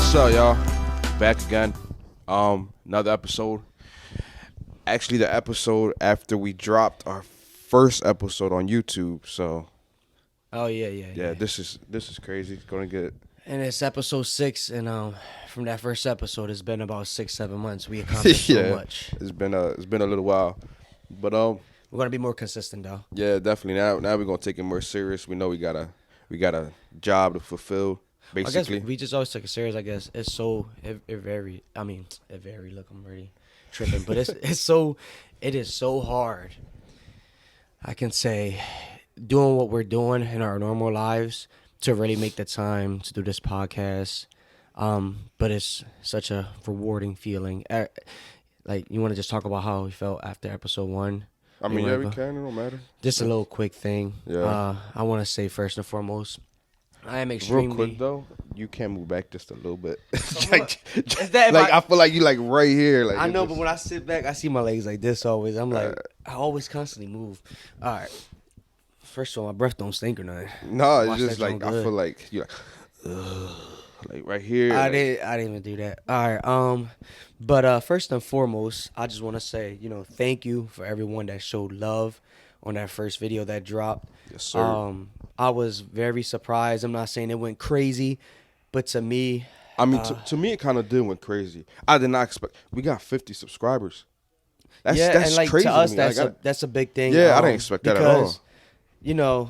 What's up, y'all? Back again. Another episode. Actually, the episode after we dropped our first episode on YouTube. So, Oh yeah. this is crazy. It's gonna get And it's episode 6, and from that first episode, it's been about 6-7 months. We accomplished so much. It's been a little while, but We're gonna be more consistent though. yeah, definitely. Now we're gonna take it more serious. We know we got a job to fulfill. Basically, I guess we just always took it serious. I guess it's so it very. I mean, it very. Look, I'm already tripping, but it is so hard. I can say, doing what we're doing in our normal lives to really make the time to do this podcast. But it's such a rewarding feeling. Like, you want to just talk about how we felt after episode 1? I mean, yeah, we can. It don't matter. Just a little quick thing. Yeah. I want to say first and foremost, I am extremely. Real quick though, you can move back just a little bit. I feel like you like right here. Like I know, but when I sit back, I see my legs like this always. I'm like, I always constantly move. All right. First of all, my breath don't stink or nothing. No, it's just like I feel like you like right here. I didn't even do that. All right. But first and foremost, I just want to say, thank you for everyone that showed love on that first video that dropped. Yes, sir. I was very surprised. I'm not saying it went crazy, but to me, I mean, to me, it kind of did went crazy. I did not expect. We got 50 subscribers. That's and like crazy to us, me. that's a big thing. Yeah, I didn't expect that at all. Because,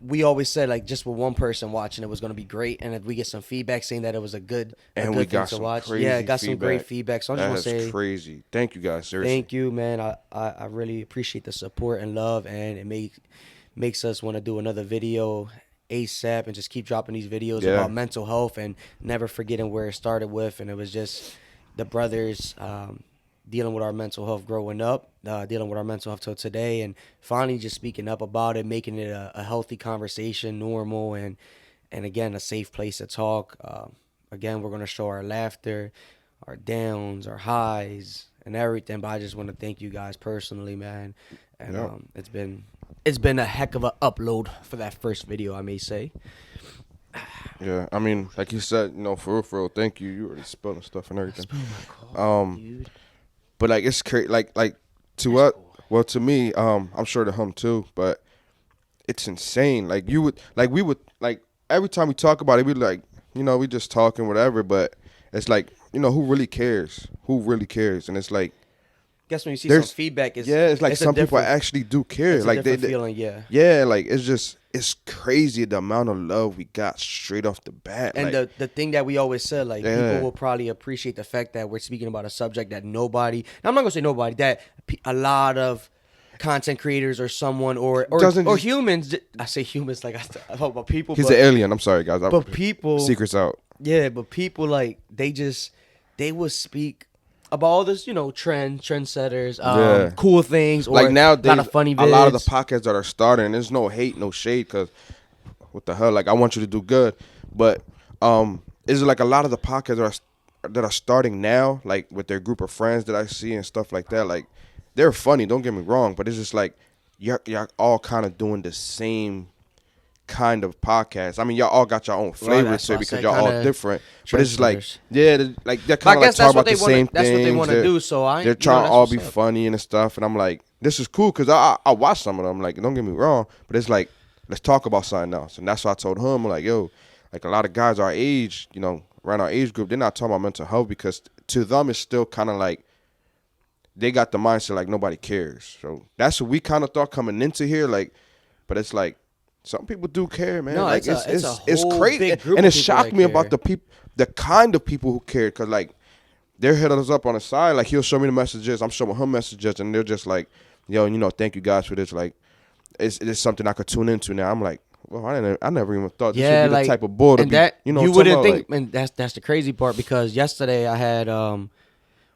we always said like just with one person watching it was going to be great, and if we get some feedback saying that it was a good we got thing to some watch, crazy got some great feedback. So I just want to say crazy. Thank you guys. Seriously. Thank you, man. I really appreciate the support and love, and it makes us want to do another video ASAP and just keep dropping these videos about mental health and never forgetting where it started with. And it was just the brothers dealing with our mental health growing up, dealing with our mental health till today, and finally just speaking up about it, making it a healthy conversation, normal, and again, a safe place to talk. Again, we're going to show our laughter, our downs, our highs, and everything. But I just want to thank you guys personally, man. And it's been a heck of a upload for that first video, I may say. Yeah, I mean, like you said, for real, thank you. You already spilling stuff and everything. Dude. But like it's crazy. Like to what? Cool. Well, to me, I'm sure to him too. But it's insane. Like we would every time we talk about it, we like we just talking whatever. But it's like who really cares? Who really cares? And it's like. Guess when you see some feedback, it's like some people actually do care. It's like a different feeling, yeah. Yeah, like it's crazy the amount of love we got straight off the bat. And the thing that we always said, like people will probably appreciate the fact that we're speaking about a subject that nobody. Now, I'm not gonna say nobody. That a lot of content creators or someone or humans. I say humans like I talk about people. He's an alien. I'm sorry, guys. But people secrets out. Yeah, but people like they will speak about all this, trendsetters, cool things, or like now, a lot of funny vids. A lot of the podcasts that are starting, there's no hate, no shade, because what the hell? Like, I want you to do good, but is it like a lot of the podcasts that are starting now, like with their group of friends that I see and stuff like that, like they're funny. Don't get me wrong, but it's just like y'all all kind of doing the same kind of podcast. I mean, y'all all got your own flavor to it because y'all all different. But it's like, they're kind of like talking about the same things. That's what they want to do. So they're trying to all be funny and stuff. And I'm like, this is cool because I watch some of them. Like, don't get me wrong, but it's like, let's talk about something else. And that's what I told him. I'm like, yo, like a lot of guys our age, around our age group, they're not talking about mental health because to them it's still kind of like they got the mindset like nobody cares. So that's what we kind of thought coming into here. Like, but it's like. Some people do care, man. No, like it's crazy, and it shocked me about the kind of people who care, because like they're hitting us up on the side. Like he'll show me the messages, I'm showing him messages, and they're just like, yo, thank you guys for this. Like, it's something I could tune into now. I'm like, well, I never even thought this would be the type of bull to be. That, you wouldn't think, and that's the crazy part, because yesterday I had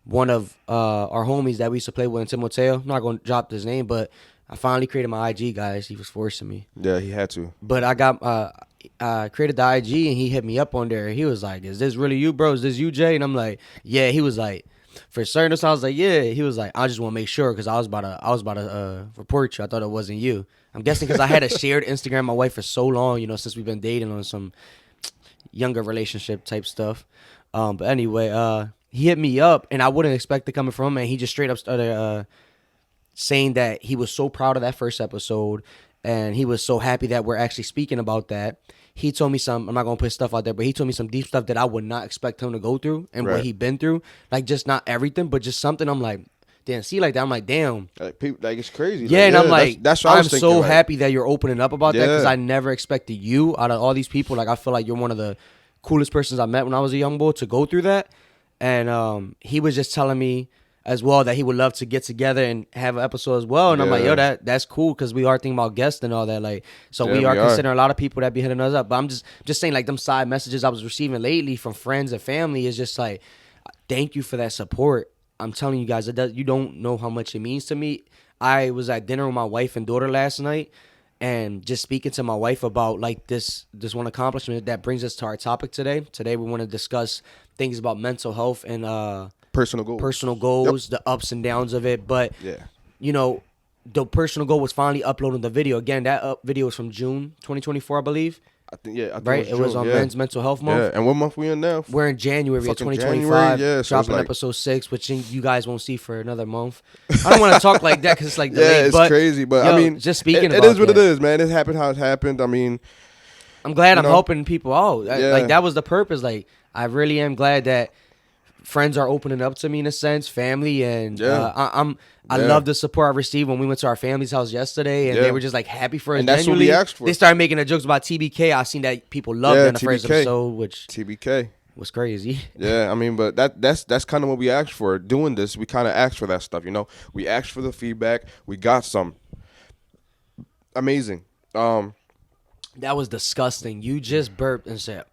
one of our homies that we used to play with in Timoteo. I'm not going to drop his name, but I finally created my IG, guys. He was forcing me. Yeah, he had to. But I created the IG, and he hit me up on there. He was like, is this really you, bro? Is this you, Jay? And I'm like, yeah. He was like, for certain. So I was like, yeah. He was like, I just want to make sure, because I was about to report you. I thought it wasn't you. I'm guessing because I had a shared Instagram with my wife for so long, since we've been dating on some, younger relationship type stuff. But anyway, he hit me up, and I wouldn't expect it coming from him, and he just straight up started saying that he was so proud of that first episode, and he was so happy that we're actually speaking about that. He told me some, I'm not going to put stuff out there, but he told me some deep stuff that I would not expect him to go through and what he'd been through. Like, just not everything, but just something. I'm like, damn, see, like that. I'm like, damn. Like, people, like it's crazy. Yeah, like, and I'm like, that's what I was thinking, so like, happy that you're opening up about that because I never expected you out of all these people. Like, I feel like you're one of the coolest persons I met when I was a young boy to go through that. And he was just telling me as well that he would love to get together and have an episode as well. And I'm like, yo, that's cool because we are thinking about guests and all that. Like, so we are considering a lot of people that be hitting us up. But I'm just saying, like, them side messages I was receiving lately from friends and family is just like, thank you for that support. I'm telling you guys, you don't know how much it means to me. I was at dinner with my wife and daughter last night, and just speaking to my wife about like this one accomplishment that brings us to our topic today. Today we want to discuss things about mental health and personal goals, the ups and downs of it. But you know, the personal goal was finally uploading the video. Again, that video was from June 2024, I believe. I think right. It was on Men's Mental Health Month. Yeah, and what month we in now? We're in January of 2025. Yeah, so dropping episode 6, which you guys won't see for another month. I don't want to talk like that because it's like delayed. It's crazy. But I mean, just speaking it is what it is, man. It happened how it happened. I mean, I'm glad I'm helping people out. Like that was the purpose. Like I really am glad that friends are opening up to me in a sense, family, and I love the support I received when we went to our family's house yesterday, and they were just like happy for us. And that's what we asked for. They started making the jokes about TBK. I seen that people loved it in the first episode, which TBK was crazy. Yeah, I mean, but that's kind of what we asked for. Doing this, we kind of asked for that stuff. You know, we asked for the feedback. We got some. Amazing. That was disgusting. You just burped and said.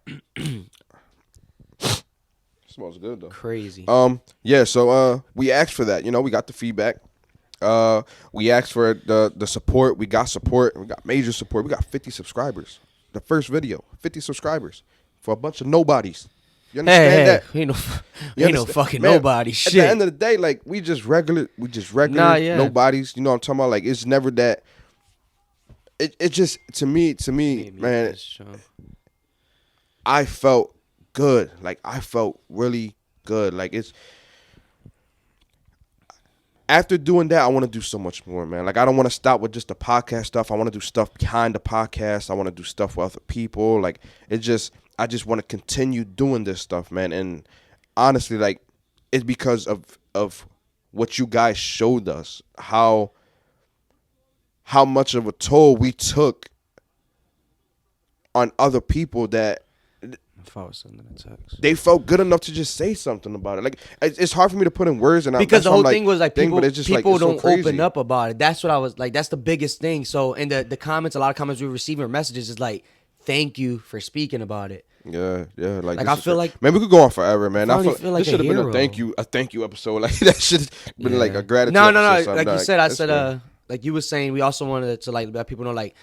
Smells good though. Crazy. Yeah, so we asked for that. You know, we got the feedback. We asked for the support. We got support. We got major support. We got 50 subscribers. The first video, 50 subscribers for a bunch of nobodies. You understand that? Ain't no fucking nobody. Shit. At the end of the day, like we just regular nobodies. You know what I'm talking about? Like it's never that. It just to me, man. I felt good. Like I felt really good. Like it's after doing that, I want to do so much more, man. Like I don't want to stop with just the podcast stuff. I want to do stuff behind the podcast. I want to do stuff with other people. Like I just want to continue doing this stuff, man. And honestly, like it's because of what you guys showed us, how much of a toll we took on other people that they felt good enough to just say something about it. Like it's hard for me to put in words, and because the whole thing was like people don't open up about it. That's what I was like. That's the biggest thing. So in the comments, a lot of comments we were receiving messages is like, "Thank you for speaking about it." Yeah. Like I feel like man, we could go on forever, man. I feel like this should have been a thank you episode. Like that should have been like a gratitude. No. Like you said, I said like you were saying, we also wanted to like let people know like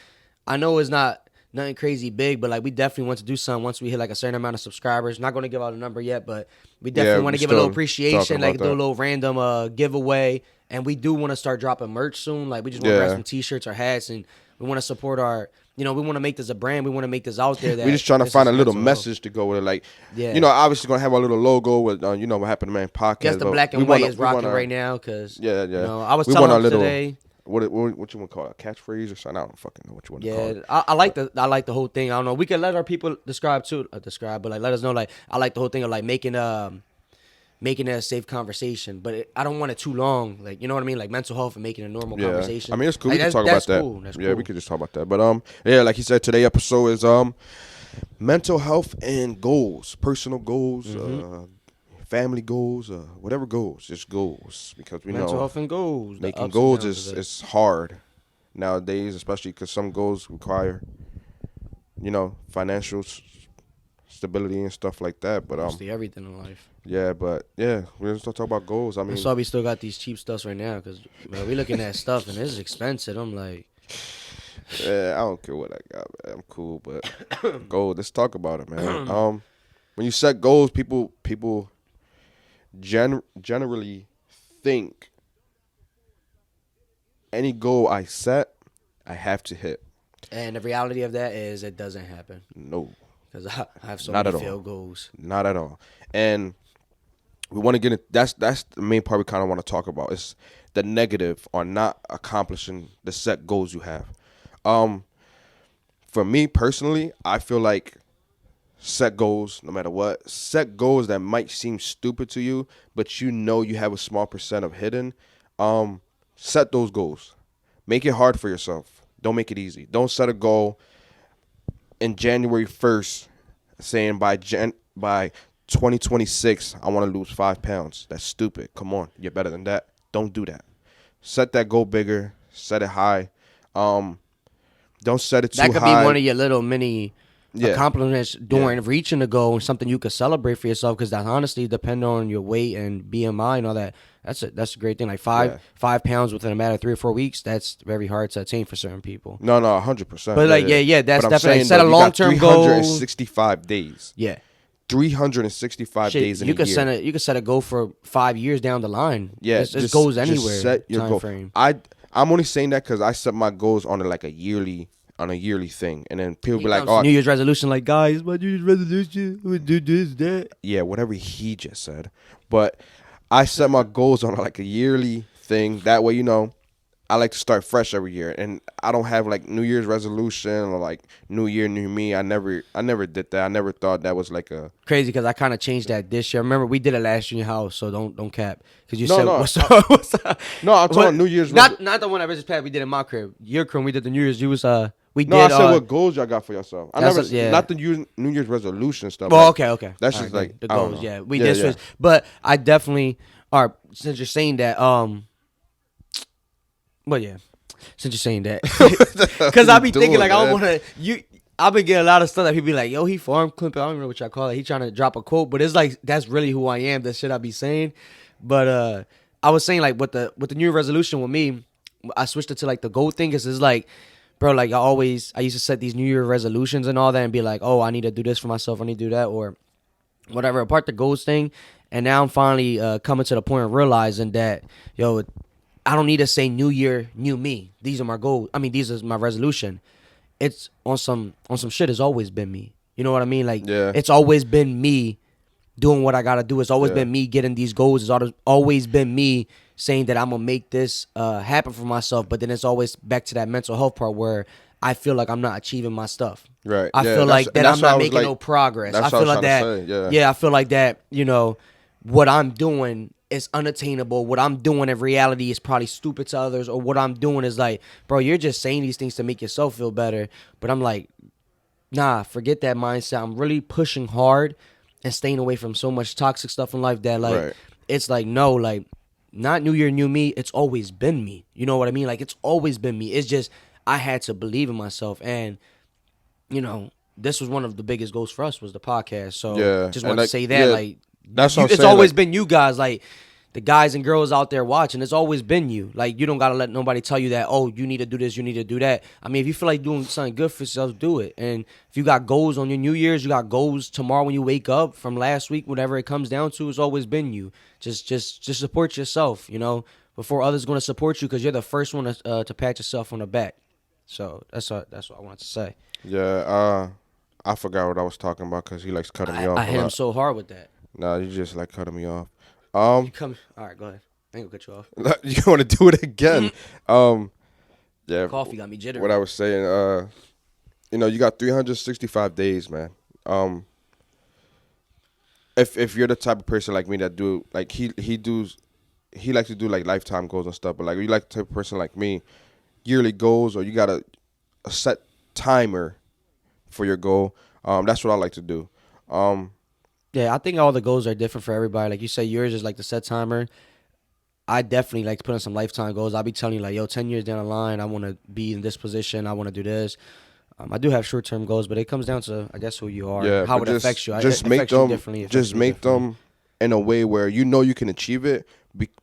I know it's not nothing crazy big, but like we definitely want to do something once we hit like a certain amount of subscribers. Not going to give out a number yet, but we definitely want to give a little appreciation, like do a little random giveaway. And we do want to start dropping merch soon. Like we just want to grab some t-shirts or hats, and we want to support our. You know, we want to make this a brand. We want to make this out there. We're just trying to find a little message to go with it. Like, you know, obviously going to have our little logo with, you know, what happened to man podcast. Yes, the black and white is rocking right now because, yeah. You know, I was telling them today. What you want to call it? A catchphrase or something? I don't fucking know what you want to call it. I like the whole thing. I don't know. We can let our people describe, but like let us know. Like I like the whole thing of like making it a safe conversation, but I don't want it too long. Like, you know what I mean? Like mental health and making a normal conversation. I mean, it's cool. Like, we can talk about that. Cool. Yeah, we could just talk about that. But like he said, today's episode is mental health and goals, personal goals, family goals, whatever goals, just goals. Because we know mental health and goals. Making goals is hard nowadays, especially because some goals require, you know, financial stability and stuff like that. But mostly everything in life. Yeah, but we're just talk about goals. I mean, that's why we still got these cheap stuffs right now because we looking at stuff and it's expensive. I'm like, I don't care what I got, man. I'm cool, but goals. Let's talk about it, man. When you set goals, people generally think any goal I set, I have to hit. And the reality of that is it doesn't happen. No. because I have so Not many at failed all. goals. Not at all. And we want to get it. That's the main part we kind of want to talk about. Is the negative on not accomplishing the set goals you have. Um, for me personally, I feel like set goals, no matter what, set goals that might seem stupid to you, but you know you have a small percent of hidden. Set those goals. Make it hard for yourself. Don't make it easy. Don't set a goal in January 1st saying by 2026 I want to lose 5 pounds. That's stupid. Come on, you're better than that. Don't do that. Set that goal bigger. Set it high. Don't set it That too could be one high. of your little mini Yeah, accomplishments yeah, during reaching the goal, and something you could celebrate for yourself. Because that honestly, depending on your weight and BMI and all that, that's a great thing. Like yeah. 5 pounds within a matter of 3 or 4 weeks, that's very hard to attain for certain people. No, 100%. But Yeah, like, yeah. yeah, But that's I'm definitely like, saying set though, a you long got term goal. 365 days. Yeah, 365 shit, days in you a could year. you could set a goal for 5 years down the line. Yeah, It goes just anywhere set your time goal. frame. I'm only saying that because I set my goals on a yearly thing, and then people When be it like, comes to "Oh, New Year's resolution, like guys, my New Year's resolution, we do this, that. yeah, whatever he just said." But I set my goals on like a yearly thing. That way, I like to start fresh every year, and I don't have like New Year's resolution or like New Year, New Me. I never did that. I never thought that was like a Crazy because I kind of changed that this year. Remember, we did it last year in your house, so don't cap. Because you no, said no, what's up? What's up? no. I'm talking What? about New Year's. Not the one I just passed. We did in my crib. Your crib. We did the New Year's. You was we No, I did said what goals y'all got for yourself. I That's never yeah. not the New Year's resolution stuff. Well, Like okay. that's All just right, like the I don't goals. know. Yeah, we Yeah, did yeah. switch. But I definitely. All right, since you're saying that, but yeah, since you're saying that, because I be thinking like I don't want to you. I've been getting a lot of stuff that people be like, yo, he farm clipping. I don't even know what y'all call it. He trying to drop a quote, but it's like that's really who I am. That shit I be saying. But I was saying like with the New Year resolution with me, I switched it to like the goal thing. Cause it's like, bro, like I used to set these New Year resolutions and all that, and be like, oh, I need to do this for myself. I need to do that or whatever. Apart the goals thing, and now I'm finally coming to the point of realizing that, yo, I don't need to say New Year, new me. These are my goals. I mean, these is my resolution. It's on some shit. It's always been me. You know what I mean? Like Yeah, it's always been me doing what I gotta do. It's always yeah, been me getting these goals. It's always been me saying that I'm gonna make this happen for myself. But then it's always back to that mental health part where I feel like I'm not achieving my stuff. right. I Yeah, feel like that that's I'm what I not was making like. no progress. I That's what I feel was like trying that. to say. Yeah, Yeah, I feel like that. What I'm doing is unattainable. What I'm doing in reality is probably stupid to others, or what I'm doing is like, bro, you're just saying these things to make yourself feel better. But I'm like, nah, forget that mindset. I'm really pushing hard and staying away from so much toxic stuff in life that like right. it's like no, like not New Year, new me. It's always been me. You know what I mean? Like it's always been me. It's just I had to believe in myself, and this was one of the biggest goals for us was the podcast. So Yeah, just and wanted to like say that like that's what I'm it's saying. always Like, been you guys like. The guys and girls out there watching, it's always been you. Like, you don't got to let nobody tell you that, oh, you need to do this, you need to do that. I mean, if you feel like doing something good for yourself, do it. And if you got goals on your New Year's, you got goals tomorrow when you wake up from last week, whatever it comes down to, it's always been you. Just support yourself, before others going to support you because you're the first one to pat yourself on the back. So that's what I wanted to say. yeah. I forgot what I was talking about because he likes cutting me off I a hit him lot. so hard with that. Nah, you just like cutting me off. You come. All right, go ahead. I ain't gonna cut you off. You want to do it again? Yeah. Coffee got me jittery. What I was saying, you got 365 days, man. If you're the type of person like me that do like he likes to do like lifetime goals and stuff, but like you like the type of person like me, yearly goals or you got a set timer for your goal. That's what I like to do. Yeah, I think all the goals are different for everybody. Like you say, yours is like the set timer. I definitely like to put in some lifetime goals. I'll be telling you like, yo, 10 years down the line, I want to be in this position. I want to do this. I do have short-term goals, but it comes down to, I guess, who you are, Yeah, how but it affects you. just It make affects you them differently. just make them in a way where you know you can achieve it,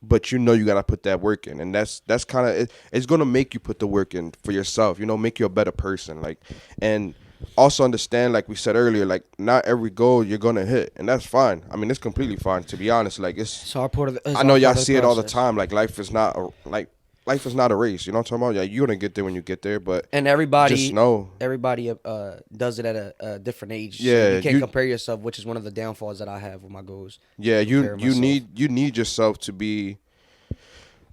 but you gotta put that work in, and that's kind of it's gonna make you put the work in for yourself. Make you a better person. Like, and also understand, like we said earlier, like not every goal you're gonna hit, and that's fine. I mean, it's completely fine to be honest. Like It's all part of the I know y'all process. see it all the time. Like life is not like life is not a race. You know what I'm talking about? Yeah, you're gonna get there when you get there, but And just know, everybody does it at a different age, so yeah, you can't compare yourself, which is one of the downfalls that I have with my goals. yeah, Comparing myself. you need yourself to be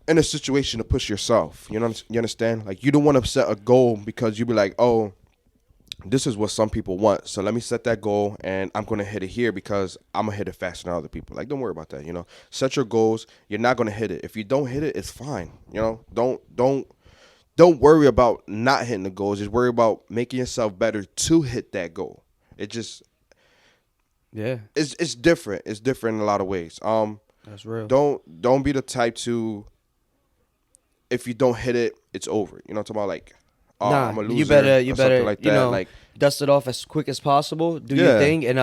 in a situation to push yourself. You know, you understand? Like you don't want to set a goal because you be like, oh, this is what some people want. So let me set that goal and I'm going to hit it here because I'm going to hit it faster than other people. Like, don't worry about that. You know, set your goals. You're not going to hit it. If you don't hit it, it's fine. You know, don't worry about not hitting the goals. Just worry about making yourself better to hit that goal. It just, yeah, it's different. It's different in a lot of ways. that's real. Don't be the type to, if you don't hit it, it's over. You know what I'm talking about? Like, oh, Nah, I'm a you loser or something better, like that. Like, dust it off as quick as possible. Do your yeah. thing, and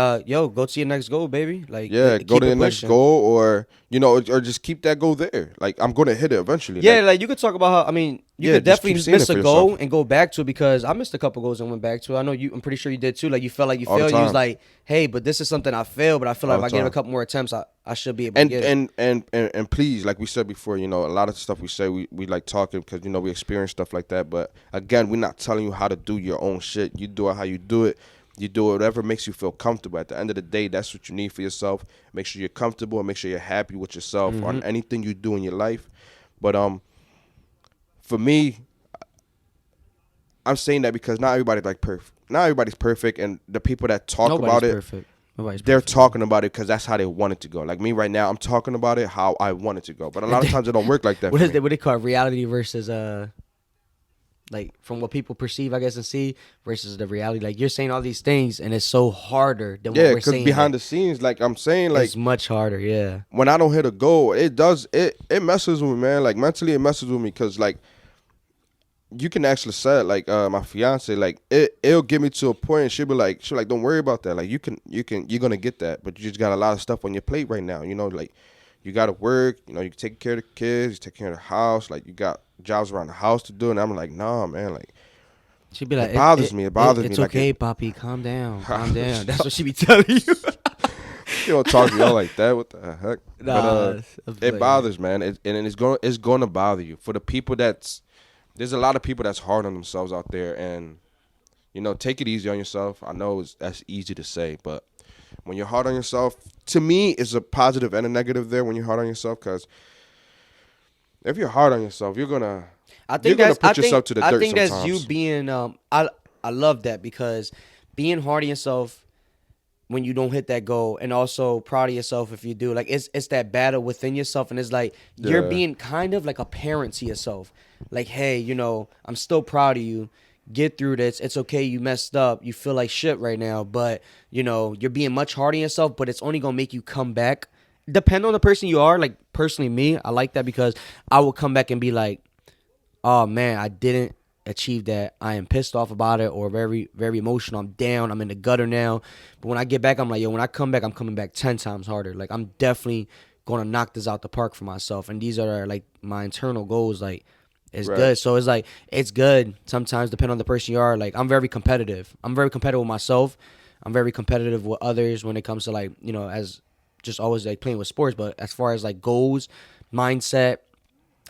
go to your next goal, baby. Like, Yeah, go keep to it the next pushing. goal, or or just keep that goal there. Like I'm gonna hit it eventually. Yeah, Like, like you could talk about how. I mean, you yeah, could just keep definitely seeing miss it a for goal yourself and go back to it, because I missed a couple goals and went back to it. I know you. I'm pretty sure you did too. Like you felt like you all the failed. You was time, like, hey, but this is something I failed. But I feel like all if the I give it a time. couple more attempts, I should be able to get it. And please, like we said before, a lot of the stuff we say we like talking because we experience stuff like that. But again, we're not telling you how to do your own shit. You do it how you do it. You do whatever makes you feel comfortable. At the end of the day, that's what you need for yourself. Make sure you're comfortable and make sure you're happy with yourself on anything you do in your life. But for me, I'm saying that because not everybody's like perfect. Not everybody's perfect, and the people that talk Nobody's about it, perfect. Nobody's they're perfect. talking about it because that's how they want it to go. Like me right now, I'm talking about it how I want it to go. But a lot of times it don't work like that. What for is me. what they call it? Reality versus like from what people perceive, I guess, and see versus the reality. Like you're saying all these things, and it's so harder than what Yeah, we're because saying. behind Like, the scenes, like I'm saying, like it's much harder. Yeah. when I don't hit a goal, it messes with me, man. Like mentally, it messes with me because like you can actually say it, like my fiance, like it'll get me to a point and she'll like, don't worry about that. Like you're gonna get that, but you just got a lot of stuff on your plate right now. Like you gotta work, you take care of the kids, you take care of the house, like you got jobs around the house to do, and I'm like, nah, man, like She'd be like, it bothers me. It bothers me. It's Like okay, Poppy. Calm down. Calm down. That's what she be telling you. you don't talk to y'all like that. What the heck? Nah, But it bothers, man. And it's gonna bother you. For the people there's a lot of people that's hard on themselves out there, and take it easy on yourself. I know that's easy to say, but when you're hard on yourself, to me, it's a positive and a negative there. When you're hard on yourself, because if you're hard on yourself, you're gonna put yourself to the dirt I think that's you sometimes. being I love that, because being hard on yourself when you don't hit that goal, and also proud of yourself if you do, like it's that battle within yourself, and it's like you're Yeah. being kind of like a parent to yourself, like, hey, I'm still proud of you, get through this, it's okay, you messed up, you feel like shit right now, but you're being much harder on yourself, but it's only gonna make you come back. Depend on the person you are. Like personally me, I like that, because I will come back and be like, oh man, I didn't achieve that. I am pissed off about it, or very, very emotional. I'm down. I'm in the gutter now. But when I get back, I'm like, yo, when I come back, I'm coming back 10 times harder. Like, I'm definitely going to knock this out the park for myself. And these are like my internal goals. Like, it's Right. good. So it's like, it's good sometimes, depending on the person you are. Like, I'm very competitive. I'm very competitive with myself. I'm very competitive with others when it comes to, like, as just always like playing with sports. But as far as like goals, mindset,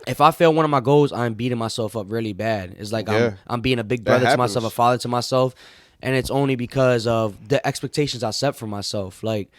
if I fail one of my goals, I'm beating myself up really bad. It's like Yeah. I'm being a big That brother to myself, a happens. father to myself, and it's only because of the expectations I set for myself. Like,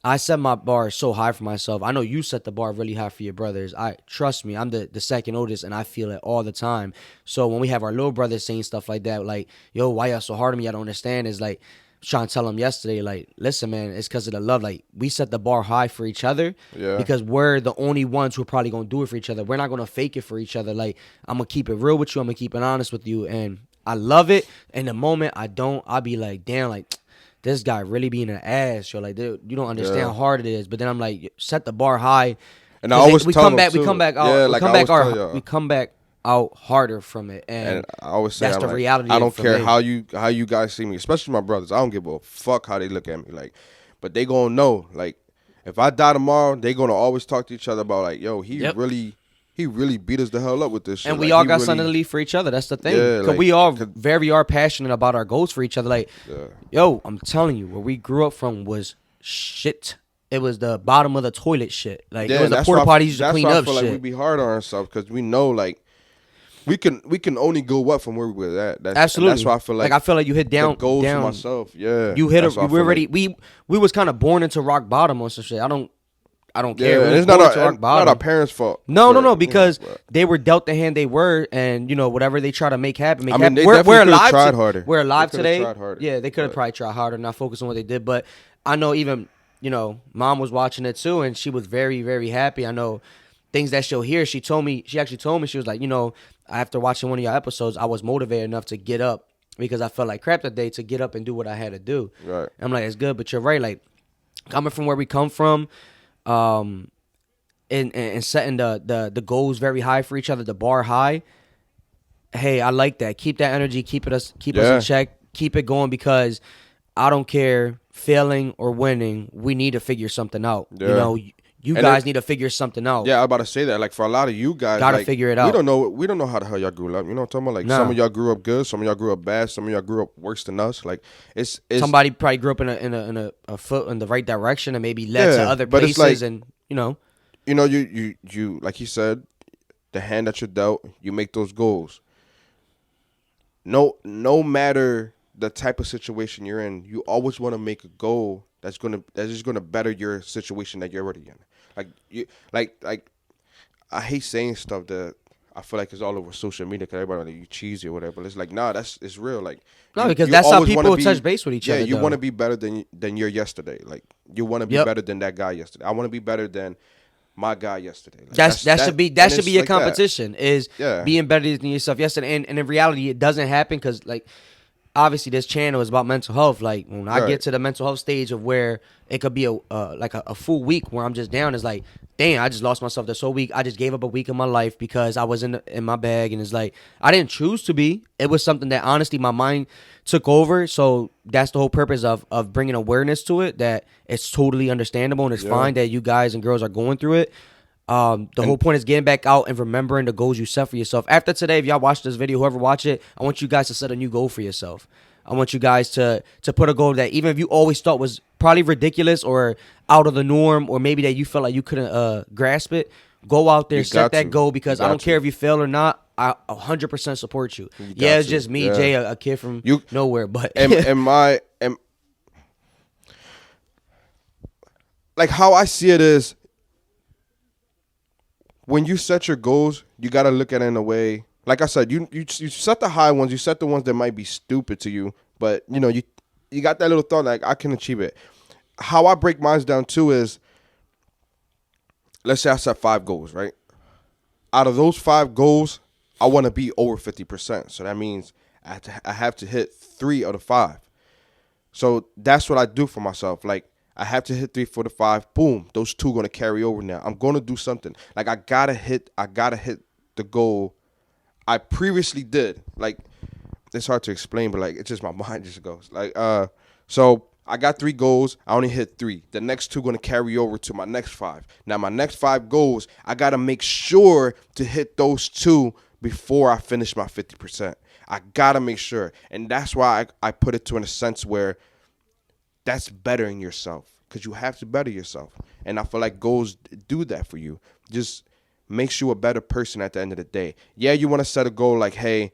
I set my bar so high for myself. I know you set the bar really high for your brothers. I trust me, I'm the second oldest, and I feel it all the time. So when we have our little brothers saying stuff like that, like, yo, why y'all so hard on me? I don't understand. Is like trying to tell them yesterday, like, listen, man, it's because of the love. Like, we set the bar high for each other, Yeah. because we're the only ones who are probably gonna do it for each other. We're not gonna fake it for each other. Like, I'm gonna keep it real with you. I'm gonna keep it honest with you, and I love it. In the moment I don't, I'll be like, damn, like, this guy really being an ass. Yo, like, dude, you don't understand Yeah. how hard it is. But then I'm like, set the bar high. And I 'Cause always we tell come them back, we too. come back Yeah, out, we like come I back always tell our, y'all. we come back out harder from it, And and I always say, that's I'm the like, reality. I don't for care me. how you guys see me, especially my brothers. I don't give a fuck how they look at me. Like, but they gonna know. Like, if I die tomorrow, they gonna always talk to each other about like, yo, Yep. he really beat us the hell up with this shit. And we Like, all he got really, something to leave for each other. That's the thing. yeah, Because like, we all cause, are passionate about our goals for each other. Like, yeah, yo, I'm telling you, where we grew up from was shit. It was the bottom of the toilet shit. Like, it yeah. was And the porta potties used to that's clean why I up feel like we shit. be hard on ourselves because we know like we can only go up from where we were at. That's Absolutely. why I feel like I feel like you hit the down goals for down. myself. Yeah, You hit that's it. why I We feel already like. we was kind of born into rock bottom on some shit. I don't care. Yeah, We and was it's not born into rock not our bottom. parents' fault. No, You know, because they were dealt the hand they were, and whatever they try to make happen, I make mean, happen. they We're definitely could have alive. tried harder. We're They alive could have today. tried harder. Yeah, they could have But probably tried harder, not focus on what they did. But I know even mom was watching it too, and she was very very happy. I know things that she'll hear. She actually told me she was like, after watching one of your episodes, I was motivated enough to get up because I felt like crap that day to get up and do what I had to do. right. I'm like, it's good, but you're right. Like coming from where we come from, and setting the goals very high for each other, the bar high. Hey, I like that. Keep that energy. Keep us in Yeah. check. Keep it going because I don't care failing or winning. We need to figure something out. Yeah. You And guys it- need to figure something out. Yeah, I was about to say that. Like for a lot of you guys, Gotta like, figure it We out. don't know how the hell y'all grew up. You know what I'm talking about? Like No. some of y'all grew up good, some of y'all grew up bad, some of y'all grew up worse than us. Like it's Somebody probably grew up in a foot in the right direction and maybe led to Yeah, other but it's places, like- and you like he said, the hand that you're dealt, you make those goals. No matter the type of situation you're in, you always want to make a goal that's just gonna better your situation that you're already in. Like you like I hate saying stuff that I feel like it's all over social media because everybody like you cheesy or whatever. But it's like it's real. Like No, because that's how always people wanna be- touch base with each yeah, other, you though. want to be better than your yesterday. Like you want to be Yep. better than that guy yesterday. I want to be better than my guy yesterday. Like, That should be and your it's like that. competition is Yeah. being better than yourself yesterday. And in reality, it doesn't happen because like obviously this channel is about mental health. Like when I Right. get to the mental health stage of where it could be a full week where I'm just down, it's like, damn, I just lost myself this whole week. I just gave up a week of my life because I was in my bag, and it's like I didn't choose to be. It was something that honestly my mind took over. So that's the whole purpose of bringing awareness to it. That it's totally understandable and it's fine that you guys and girls are going through it. The whole point is getting back out and remembering the goals you set for yourself. After today, if y'all watch this video, whoever watch it, I want you guys to set a new goal for yourself. I want you guys to put a goal that even if you always thought was probably ridiculous or out of the norm, or maybe that you felt like you couldn't grasp it, go out there, You set got that to. goal because You I got don't care to. if you fail or not. I 100% support you. You Yeah, got it's to. just me, Yeah. Jay, a kid from nowhere, but and like how I see it is when you set your goals, you got to look at it in a way. Like I said, you set the high ones, you set the ones that might be stupid to you, but you got that little thought like I can achieve it. How I break mine down too is, let's say I set 5 goals, right? Out of those 5 goals, I want to be over 50%. So that means I have to hit 3 out of 5. So that's what I do for myself. Like I have to hit 3 for the 5. Boom, those 2 gonna carry over now. I'm gonna do something. Like I gotta hit the goal I previously did. Like it's hard to explain, but like it's just my mind just goes. Like so I got 3 goals. I only hit 3. The next 2 gonna carry over to my next 5. Now my next 5 goals, I gotta make sure to hit those 2 before I finish my 50%. I gotta make sure, and that's why I put it to in a sense where that's bettering yourself, because you have to better yourself, and I feel like goals do that for you. Just makes you a better person at the end of the day. Yeah, you want to set a goal like, hey,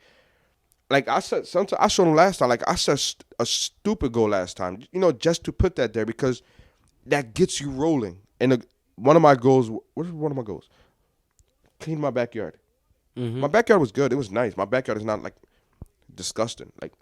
like I said, sometimes I showed them last time. Like I set a stupid goal last time, just to put that there because that gets you rolling. And one of my goals, what was one of my goals? Clean my backyard. My backyard was good. It was nice. My backyard is not like disgusting. Like,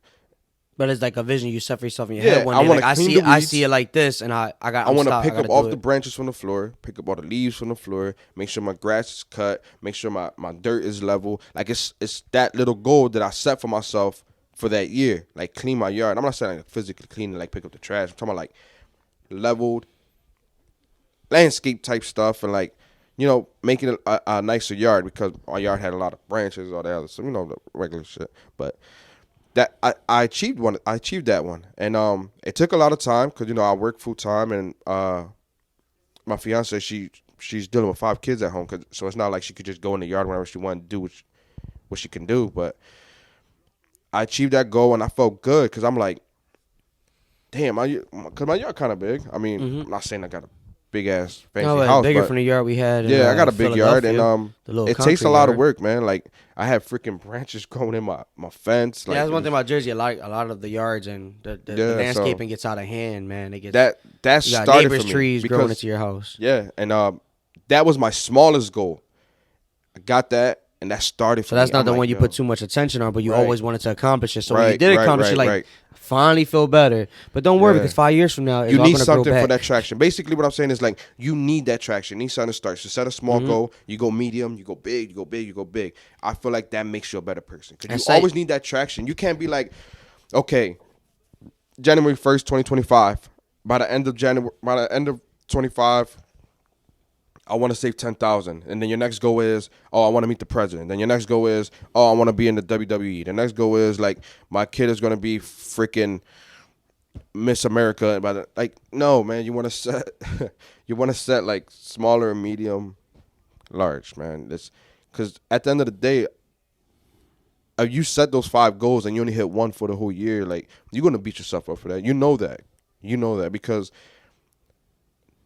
but it's like a vision you set for yourself in your Yeah, head one I day. wanna Like clean the I weeds. see it like this, and I want to pick up all all the branches from the floor, pick up all the leaves from the floor, make sure my grass is cut, make sure my dirt is level. Like it's that little goal that I set for myself for that year. Like clean my yard. I'm not saying like physically clean and like pick up the trash. I'm talking about like leveled landscape type stuff and like making it a nicer yard because our yard had a lot of branches, all that other stuff, the regular shit. But that I achieved one. I achieved that one, and it took a lot of time because I work full time, and my fiance she's dealing with 5 kids at home, so it's not like she could just go in the yard whenever she wanted to do what she can do. But I achieved that goal, and I felt good because I'm like, damn, because my yard kind of big. I mean, I'm not saying I got a big ass fancy No, house, bigger but from the yard we had. yeah, I got a big yard, and the little it takes a concrete lot of yard. work, man. Like I have freaking branches growing in my fence. Yeah, Like that's one thing about Jersey. A lot of the yards and the yeah, so landscaping gets out of hand, man. It gets that you got started for neighbors' me trees growing because into your house. yeah, and that was my smallest goal. I got that, and that started for So me. that's not I'm the like, one you yo, put too much attention on, but you right, always wanted to accomplish it. So when you right, did right, accomplish it, right, like right. finally feel better. But don't worry Yeah. because 5 years from now, it's You all need gonna grow something for back. that traction. Basically, what I'm saying is like you need that traction. You need something to start. So set a small goal. You go medium. You go big. You go big. You go big. I feel like that makes you a better person because you always need that traction. You can't be like, okay, January 1st, 2025. By the end of 25, I want to save 10,000. And then your next goal is, oh, I want to meet the president. Then your next goal is, oh, I want to be in the WWE. The next goal is like my kid is gonna be freaking Miss America. Like, no, man, you want to set like smaller, medium, large, man. This because at the end of the day, if you set those 5 goals and you only hit one for the whole year, like you're gonna beat yourself up for that. You know that because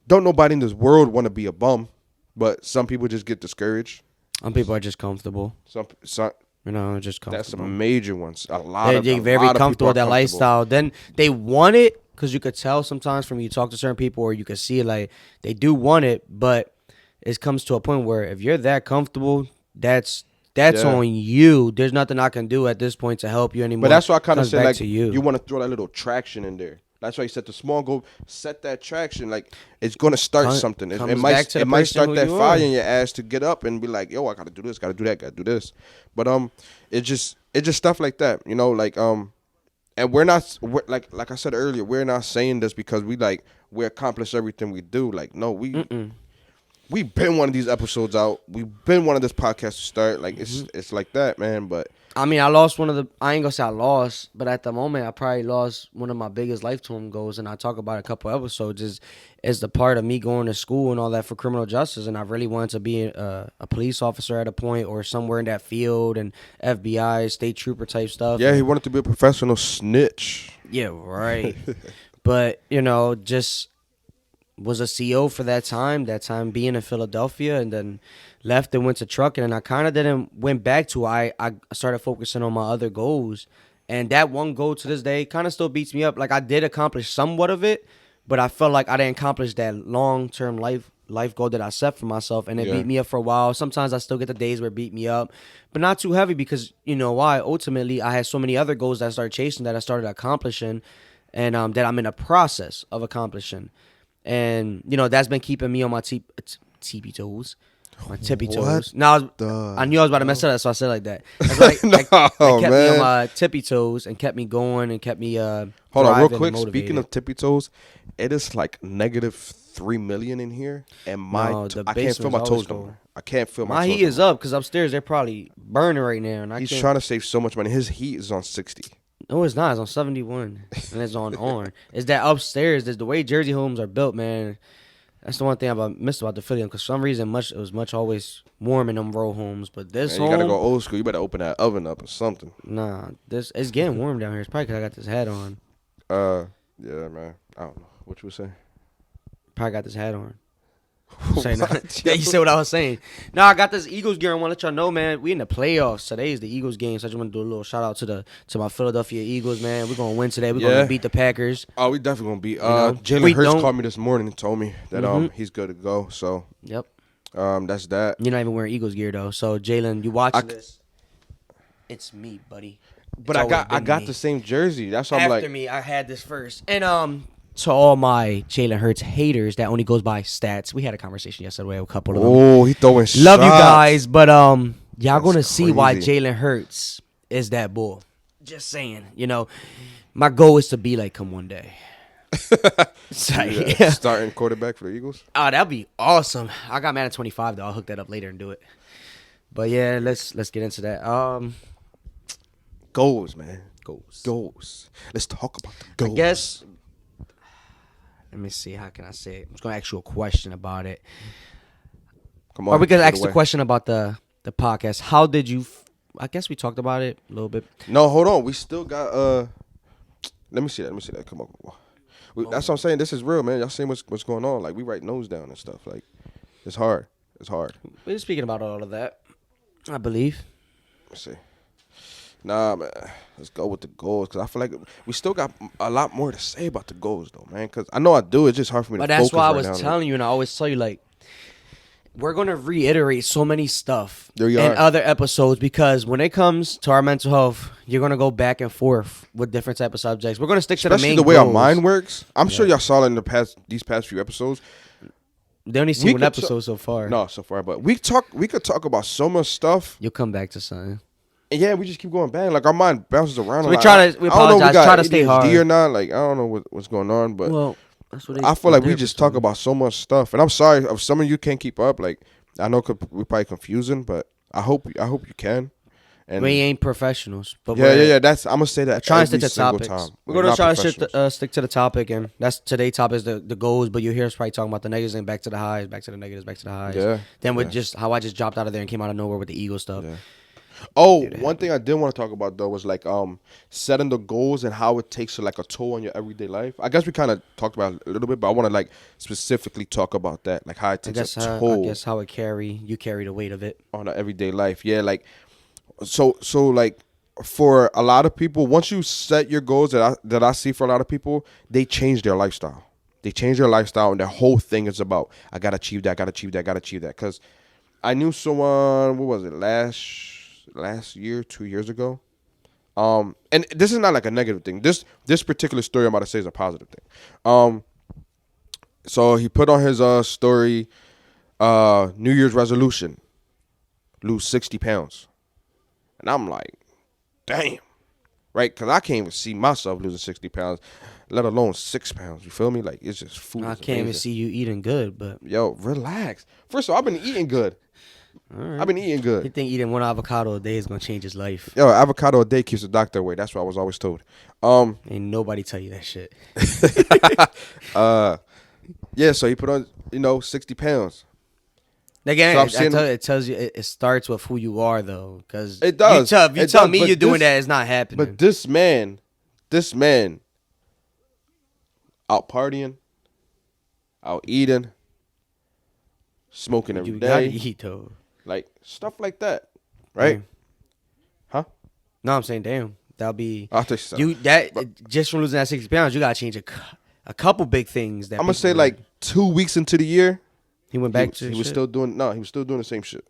don't nobody in this world want to be a bum, but some people just get discouraged. Some people are just comfortable. Some Just comfortable. that's some major ones. They're very comfortable with that lifestyle. Then they want it because you could tell sometimes from you talk to certain people or you could see like they do want it, but it comes to a point where if you're that comfortable, that's on you. There's nothing I can do at this point to help you anymore. But that's why I kind of say like you want to throw that little traction in there. That's why you set the small goal, set that traction. Like it's gonna start something. It might start that fire in your ass to get up and be like, yo, I gotta do this, gotta do that, gotta do this. But it's just stuff like that, you know, like and we're like I said earlier, we're not saying this because we accomplish everything we do. Like no, we've been one of these episodes out. We've been one of this podcast to start. Like it's like that, man. But I mean, I lost I ain't gonna say I lost, but at the moment, I probably lost one of my biggest lifetime goals, and I talk about a couple episodes, is the part of me going to school and all that for criminal justice, and I really wanted to be a police officer at a point or somewhere in that field, and FBI, state trooper type stuff. Yeah, he wanted to be a professional snitch. Yeah, right. But, just was a CO for that time being in Philadelphia, and then left and went to trucking, and I kind of went back to I started focusing on my other goals, and that one goal to this day kind of still beats me up. Like I did accomplish somewhat of it, but I felt like I didn't accomplish that long-term life goal that I set for myself, and it beat me up for a while. Sometimes I still get the days where it beat me up, but not too heavy because you know why? Ultimately, I had so many other goals that I started chasing that I started accomplishing, and that I'm in a process of accomplishing. And, that's been keeping me on my tippy toes. My tippy toes. Now, I knew I was about to mess up, so I said it like that. That's like, that kept me on my tippy toes and kept me going and kept me Hold on, real quick. Speaking of tippy toes, it is like -3 million in here, and I can't feel my toes no more. I can't feel my toes. My heat is up because upstairs they're probably burning right now, and he's trying to save so much money. His heat is on 60. No, it's not. It's on 71, and it's on. It's that upstairs. The way Jersey homes are built, man. That's the one thing I missed about the Philly, because for some reason it was always warm in them row homes. But this home, you gotta go old school. You better open that oven up or something. Nah, it's getting warm down here. It's probably because I got this hat on. Yeah, man. I don't know what you were saying. Probably got this hat on. Yeah, you see what I was saying. No, I got this Eagles gear. I want to let y'all know, man. We in the playoffs. Today is the Eagles game, so I just want to do a little shout out to my Philadelphia Eagles, man. We're gonna win today. We're gonna beat the Packers. Oh, we definitely gonna beat. Jalen Hurts called me this morning and told me that he's good to go. So yep. That's that. You're not even wearing Eagles gear though. So Jalen, you watching this? It's me, buddy. But I got the same jersey. That's why I'm like. After me, I had this first, and to all my Jalen Hurts haters that only goes by stats, we had a conversation yesterday with a couple of them. Oh, he throwing shots. Love you guys, but y'all gonna see why Jalen Hurts is that bull. Just saying, my goal is to be like him one day. Starting quarterback for the Eagles. Oh, that'd be awesome. I got mad at 25 though. I'll hook that up later and do it. But yeah, let's get into that. Goals, man. Goals. Let's talk about the goals. I guess. Let me see. How can I say it? I'm just gonna ask you a question about it. Come on. Or we could ask the question about the podcast. How did you? I guess we talked about it a little bit. No, hold on. We still got. Let me see that. Come on. That's what I'm saying. This is real, man. Y'all seeing what's going on? Like we write notes down and stuff. Like it's hard. It's hard. We're speaking about all of that, I believe. Let's see. Nah, man. Let's go with the goals because I feel like we still got a lot more to say about the goals, though, man. Because I know I do. It's just hard for me But to focus that's why I right was now, telling you, and I always tell you, like, we're going to reiterate so many stuff There you in are. other episodes because when it comes to our mental health, you're going to go back and forth with different type of subjects. We're going to stick to the Especially main the way goals. our mind works. I'm sure y'all saw it in these past few episodes. They only see one episode so far. No, so far, but we could talk about so much stuff. You'll come back to something. And yeah, we just keep going back. Like our mind bounces around. So a we lot. we I don't know if apologize. Try to stay ADHD hard. or not. Like I don't know what's going on, but Well, that's what I feel like we just talk about so much stuff. And I'm sorry if some of you can't keep up. Like I know we're probably confusing, but I hope you can. And we ain't professionals, but yeah. That's I'm gonna say that trying to every stick to single topics. time. We're gonna try to professionals. stick to the topic, and that's today's topic is the goals. But you hear us probably talking about the negatives and back to the highs, back to the negatives, back to the highs. Yeah. Then with just how I just dropped out of there and came out of nowhere with the ego stuff. Yeah. Oh, one thing I did want to talk about though was like setting the goals and how it takes like a toll on your everyday life. I guess we kind of talked about it a little bit, but I want to like specifically talk about that, like how it takes a toll. I guess how you carry the weight of it on the everyday life. Yeah, like so like for a lot of people, once you set your goals that I see for a lot of people, they change their lifestyle. They change their lifestyle, and their whole thing is about I gotta achieve that, gotta achieve that, gotta achieve that. Because I knew someone, what was it, last year, 2 years ago. And this is not like a negative thing. This particular story I'm about to say is a positive thing. So he put on his story, New Year's resolution, lose 60 pounds. And I'm like, damn, right? Because I can't even see myself losing 60 pounds, let alone 6 pounds. You feel me? Like, it's just food. I can't even see you eating good, but yo, relax. First of all, I've been eating good. right. I've been eating You good. think eating one avocado a day is gonna change his life? Yo, avocado a day keeps the doctor away. That's what I was always told. Ain't nobody tell you that shit. Yeah, so he put on, 60 pounds. Again, So it tells you it starts with who you are though, because It does. You It tell does, me but you're doing this- that, it's not happening. But this man, out partying, out eating, smoking every you gotta day, eat though, like stuff like that, right? Damn. Huh? No, I'm saying, damn, that'll be I'll tell you something. just from losing that 60 pounds, you gotta change a couple big things. That I'm gonna people say like 2 weeks into the year, he went back to he was shit? still doing the same shit.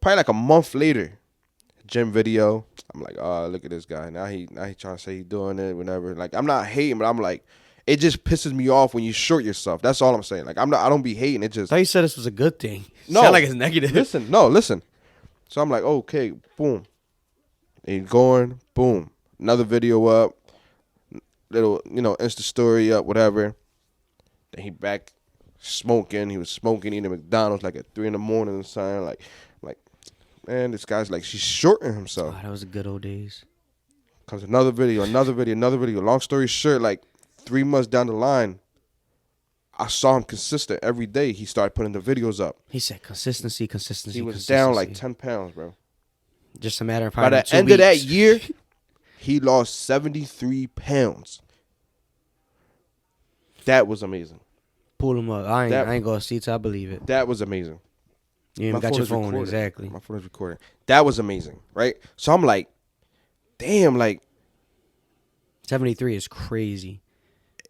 Probably like a month later, gym video. I'm like, oh, look at this guy. Now he trying to say he's doing it, whatever. Like I'm not hating, but I'm like, it just pisses me off when you short yourself. That's all I'm saying. Like I don't be hating. It just I thought you said this was a good thing. No. Sound like it's negative. listen. So I'm like, okay, boom. And he's going, boom. Another video up, little, Insta story up, whatever. Then he back smoking. He was smoking, eating McDonald's like at 3 a.m. or something. Like, man, this guy's like, she's shorting himself. Oh, that was the good old days. Comes another video. Long story short, like 3 months down the line, I saw him consistent every day. He started putting the videos up. He said consistency. He was down like 10 pounds, bro. Just a matter of By probably the 2 end of that weeks. year, he lost 73 pounds. That was amazing. Pull him up. I ain't gonna see till I believe it. That was amazing. You My even got phone your is phone recording. exactly. My phone is recording. That was amazing, right? So I'm like, damn, like 73 is crazy.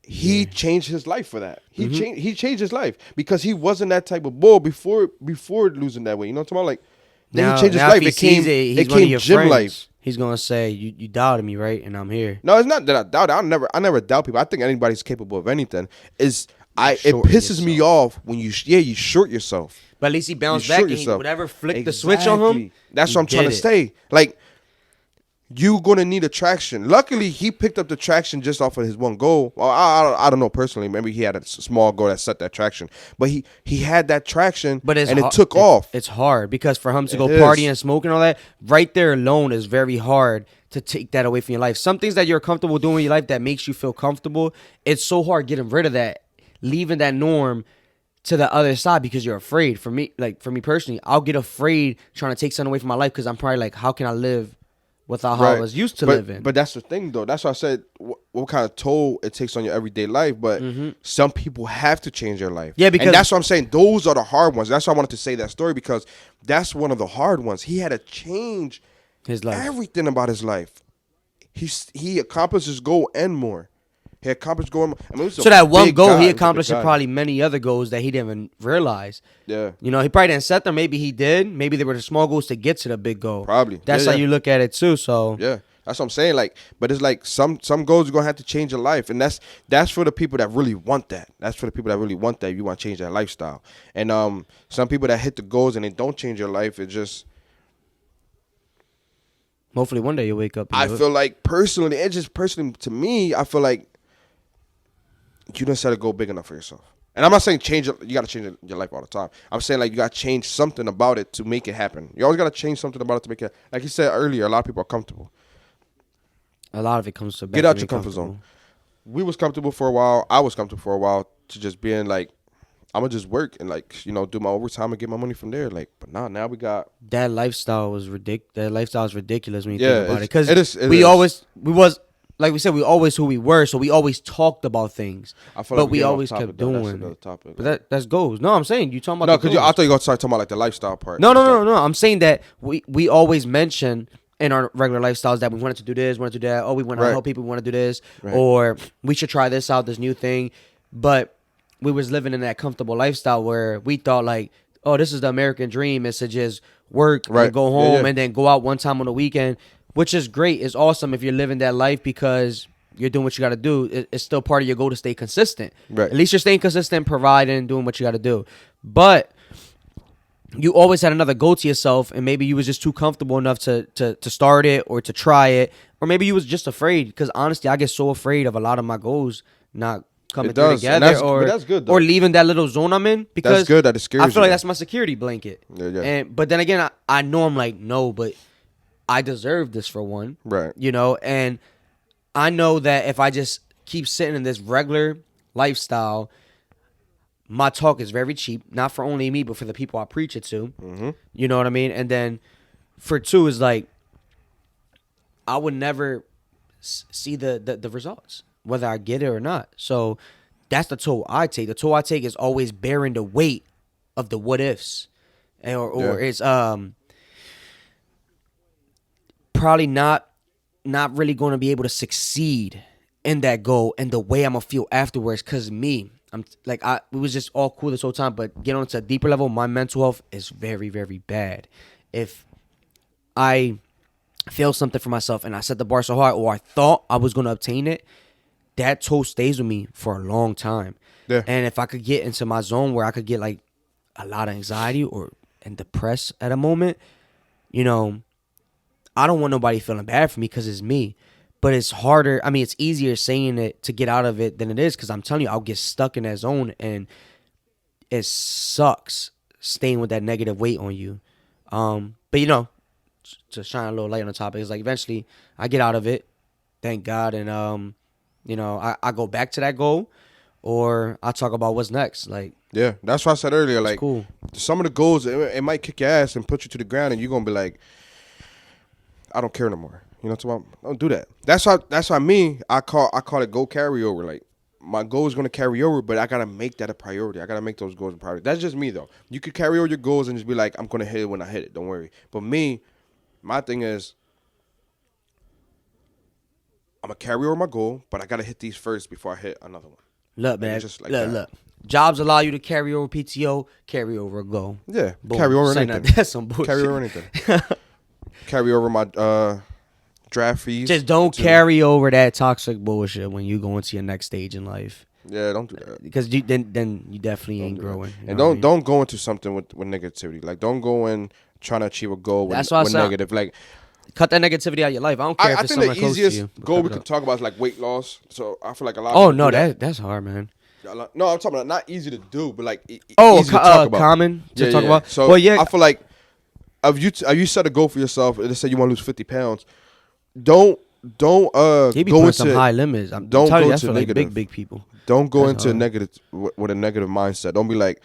he changed his life for that. He changed his life because he wasn't that type of bull before losing that weight. You know what I'm talking about? Like then he changed his life. If he sees it, he's one of your gym friends. life. He's gonna say, "You doubted me, right?" And I'm here. No, it's not that I doubt it. I never doubt people. I think anybody's capable of anything. It pisses me off when you short yourself. But at least he bounced You back short and he yourself. whatever flicked the switch on him. Exactly. That's he what I'm trying did to it. say. Like, you gonna need a traction. Luckily, he picked up the traction just off of his one goal. Well, I don't know personally. Maybe he had a small goal that set that traction, but he had that traction, But it took off. It's hard because for him to go It party is. and smoke and all that, right there alone is very hard to take that away from your life. Some things that you're comfortable doing in your life that makes you feel comfortable, it's so hard getting rid of that, leaving that norm to the other side because you're afraid. For me personally, I'll get afraid trying to take something away from my life because I'm probably like, how can I live without how I was used to living. But that's the thing, though. That's why I said what kind of toll it takes on your everyday life. But some people have to change their life. Yeah, because and that's what I'm saying. Those are the hard ones. That's why I wanted to say that story, because that's one of the hard ones. He had to change his life, everything about his life. He accomplished his goal and more. He accomplished goal. I mean, so that one goal, he accomplished probably many other goals that he didn't even realize. Yeah. You know, he probably didn't set them. Maybe he did. Maybe there were the small goals to get to the big goal. Probably. That's how you look at it too. So yeah, that's what I'm saying. Like, but it's like some goals are gonna have to change your life, and that's for the people that really want that. That's for the people that really want that. You want to change their lifestyle, and some people that hit the goals and they don't change your life. It just. Hopefully one day you wake up. I feel like personally, to me, I feel like you don't set a goal big enough for yourself. And I'm not saying you got to change your life all the time. I'm saying like you got to change something about it to make it happen. You always got to change something about it to make it. Like you said earlier, a lot of people are comfortable. A lot of it comes to get out your comfort zone. We was comfortable for a while. I was comfortable for a while to just being like, I'm gonna just work and like do my overtime and get my money from there. Like, but now we got that lifestyle was ridiculous. That lifestyle is ridiculous when you think about it. Because we was like we said, we always who we were, so we always talked about things. I feel like we always kept doing. That's another topic. But that's goals. No, I'm saying you talking about no, because I thought you were gonna start talking about like the lifestyle part. No. I'm saying that we always mention in our regular lifestyles that we wanted to do this, wanted to do that. Oh, we want to help people. We want to do this, or we should try this out, this new thing. But we was living in that comfortable lifestyle where we thought like, oh, this is the American dream. It's to just work and go home and then go out one time on the weekend. Which is great. It's awesome if you're living that life because you're doing what you got to do. It's still part of your goal to stay consistent. Right. At least you're staying consistent, providing, doing what you got to do. But you always had another goal to yourself, and maybe you was just too comfortable enough to start it or to try it. Or maybe you was just afraid. Because honestly, I get so afraid of a lot of my goals not coming through together. But that's good, though. Or leaving that little zone I'm in. Because that's good that it scares you. I feel like that's my security blanket. Yeah. But then again, I know I'm like, no, but I deserve this for one. Right. And I know that if I just keep sitting in this regular lifestyle, my talk is very cheap. Not for only me, but for the people I preach it to. Mm-hmm. You know what I mean? And then for two is like, I would never see the results, whether I get it or not. So that's the toll I take. The toll I take is always bearing the weight of the what ifs. Or it's probably not really going to be able to succeed in that goal and the way I'm gonna feel afterwards. Cause me, I'm like we was just all cool this whole time, but getting on to a deeper level, my mental health is very, very bad. If I feel something for myself and I set the bar so high, or I thought I was gonna obtain it, that toll stays with me for a long time. Yeah. And if I could get into my zone where I could get like a lot of anxiety and depressed at a moment, I don't want nobody feeling bad for me because it's me. But it's harder. I mean, it's easier saying it to get out of it than it is because I'm telling you, I'll get stuck in that zone and it sucks staying with that negative weight on you. But, to shine a little light on the topic, it's like eventually I get out of it, thank God. And, I go back to that goal or I talk about what's next. Like, yeah, that's what I said earlier. Like, cool. Some of the goals, it might kick your ass and put you to the ground and you're going to be like, I don't care no more. You know what I'm talking about? Don't do that. That's why me, I call it go carryover. Like, my goal is going to carry over, but I got to make that a priority. I got to make those goals a priority. That's just me, though. You could carry over your goals and just be like, I'm going to hit it when I hit it. Don't worry. But me, my thing is, I'm going to carry over my goal, but I got to hit these first before I hit another one. Look, man. Look. Jobs allow you to carry over PTO, carry over a goal. Yeah. Boom. Carry over anything. That's some bullshit. Carry over anything. Carry over my draft fees. Just don't carry over that toxic bullshit when you go into your next stage in life. Yeah, don't do that. Because then you definitely ain't growing. And don't go into something with negativity. Like, don't go in trying to achieve a goal with negative. Like, cut that negativity out of your life. I don't care if it's someone close to you. I think the easiest goal we can talk about is like weight loss. So I feel like a lot. Oh no, that's hard, man. No, I'm talking about not easy to do, but like easy to talk about. Common to talk about. So I feel like if you set a goal for yourself and say you want to lose 50 pounds, don't go into some high limits. Don't go that's to for negative. Like big people. Don't go into negative with a negative mindset. Don't be like,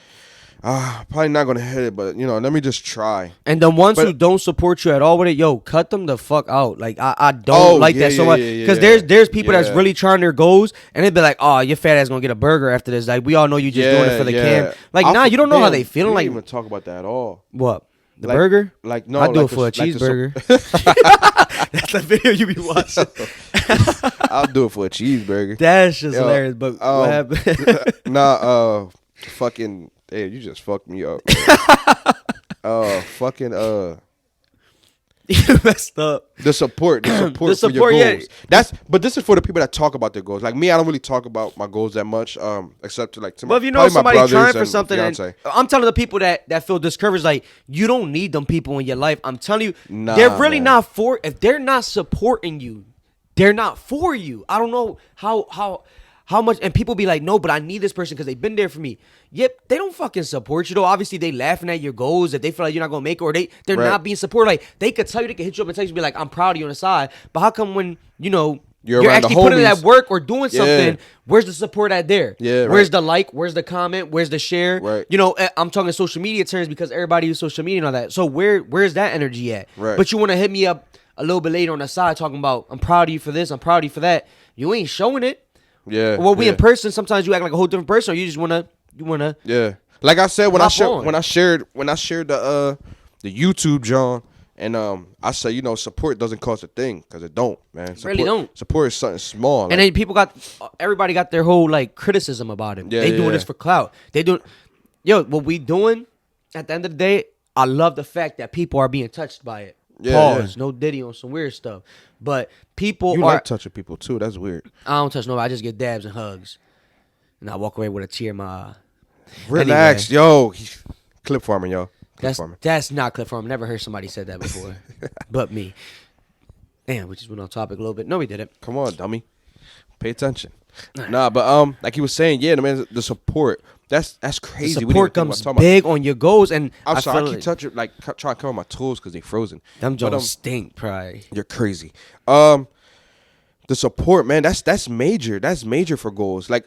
Probably not gonna hit it, but let me just try. And the ones who But don't support you at all with it, yo, cut them the fuck out. Like I don't oh like yeah, that so yeah, much yeah, because yeah, there's people that's yeah, really trying their goals and they'd be like, oh, your fat ass gonna get a burger after this. Like we all know you just doing it for the cam. yeah. Like nah, you don't know how they feeling. We Like didn't even talk about that at all. what? The Like, burger? like no, I do like it for a cheeseburger. Like That's the video you be watching. I'll do it for a cheeseburger. That's just Yo, hilarious. But what happened? Fucking, hey, you just fucked me up. Fucking, You messed up. the support The for your support, goals. yeah. But this is for the people that talk about their goals. Like me, I don't really talk about my goals that much, except to But if you know somebody trying for something, and I'm telling the people that feel discouraged, like you don't need them people in your life. I'm telling you, they're really not for. If they're not supporting you, they're not for you. I don't know how much. And people be like, no, but I need this person because they've been there for me. Yep, they don't fucking support you though. Obviously, they laughing at your goals if they feel like you're not gonna make it, or they're Right. not being supported. Like they could tell you, they could hit you up and text you, be like, I'm proud of you on the side. But how come when you're around actually the putting in that homies. work or doing Yeah. something, where's the support at there? Yeah, Where's right. the like? Where's the comment? Where's the share? Right. I'm talking social media terms because everybody uses social media and all that. So where's that energy at? Right. But you want to hit me up a little bit later on the side talking about I'm proud of you for this, I'm proud of you for that. You ain't showing it. Yeah. Well, we yeah. in person, sometimes you act like a whole different person, or you just wanna Yeah. Like I said when Hop on. I shared the YouTube John, and I said support doesn't cost a thing because it don't, man. Support, Really don't. Support is something small. and then everybody got their whole like criticism about it. Yeah, They doing yeah. this for clout. They doing what we doing at the end of the day, I love the fact that people are being touched by it. Yeah, Pause. yeah. No Diddy on some weird stuff. But people you are like touching people too. That's weird. I don't touch nobody. I just get dabs and hugs. And I walk away with a tear in my eye. Relax, yo. Clip farming, yo. Clip farming. That's not clip farm. Never heard somebody said that before. But me. Damn, we just went on topic a little bit. No, we didn't. Come on, dummy. Pay attention. Nah, but like he was saying, yeah, man, the support. That's crazy. The We support didn't even comes talk about- big on your goals, and I'm sorry, I feel keep touching, like trying to cover my tools because they frozen. them But, Jones stink, probably. You're crazy. The support, man, that's major. That's major for goals. Like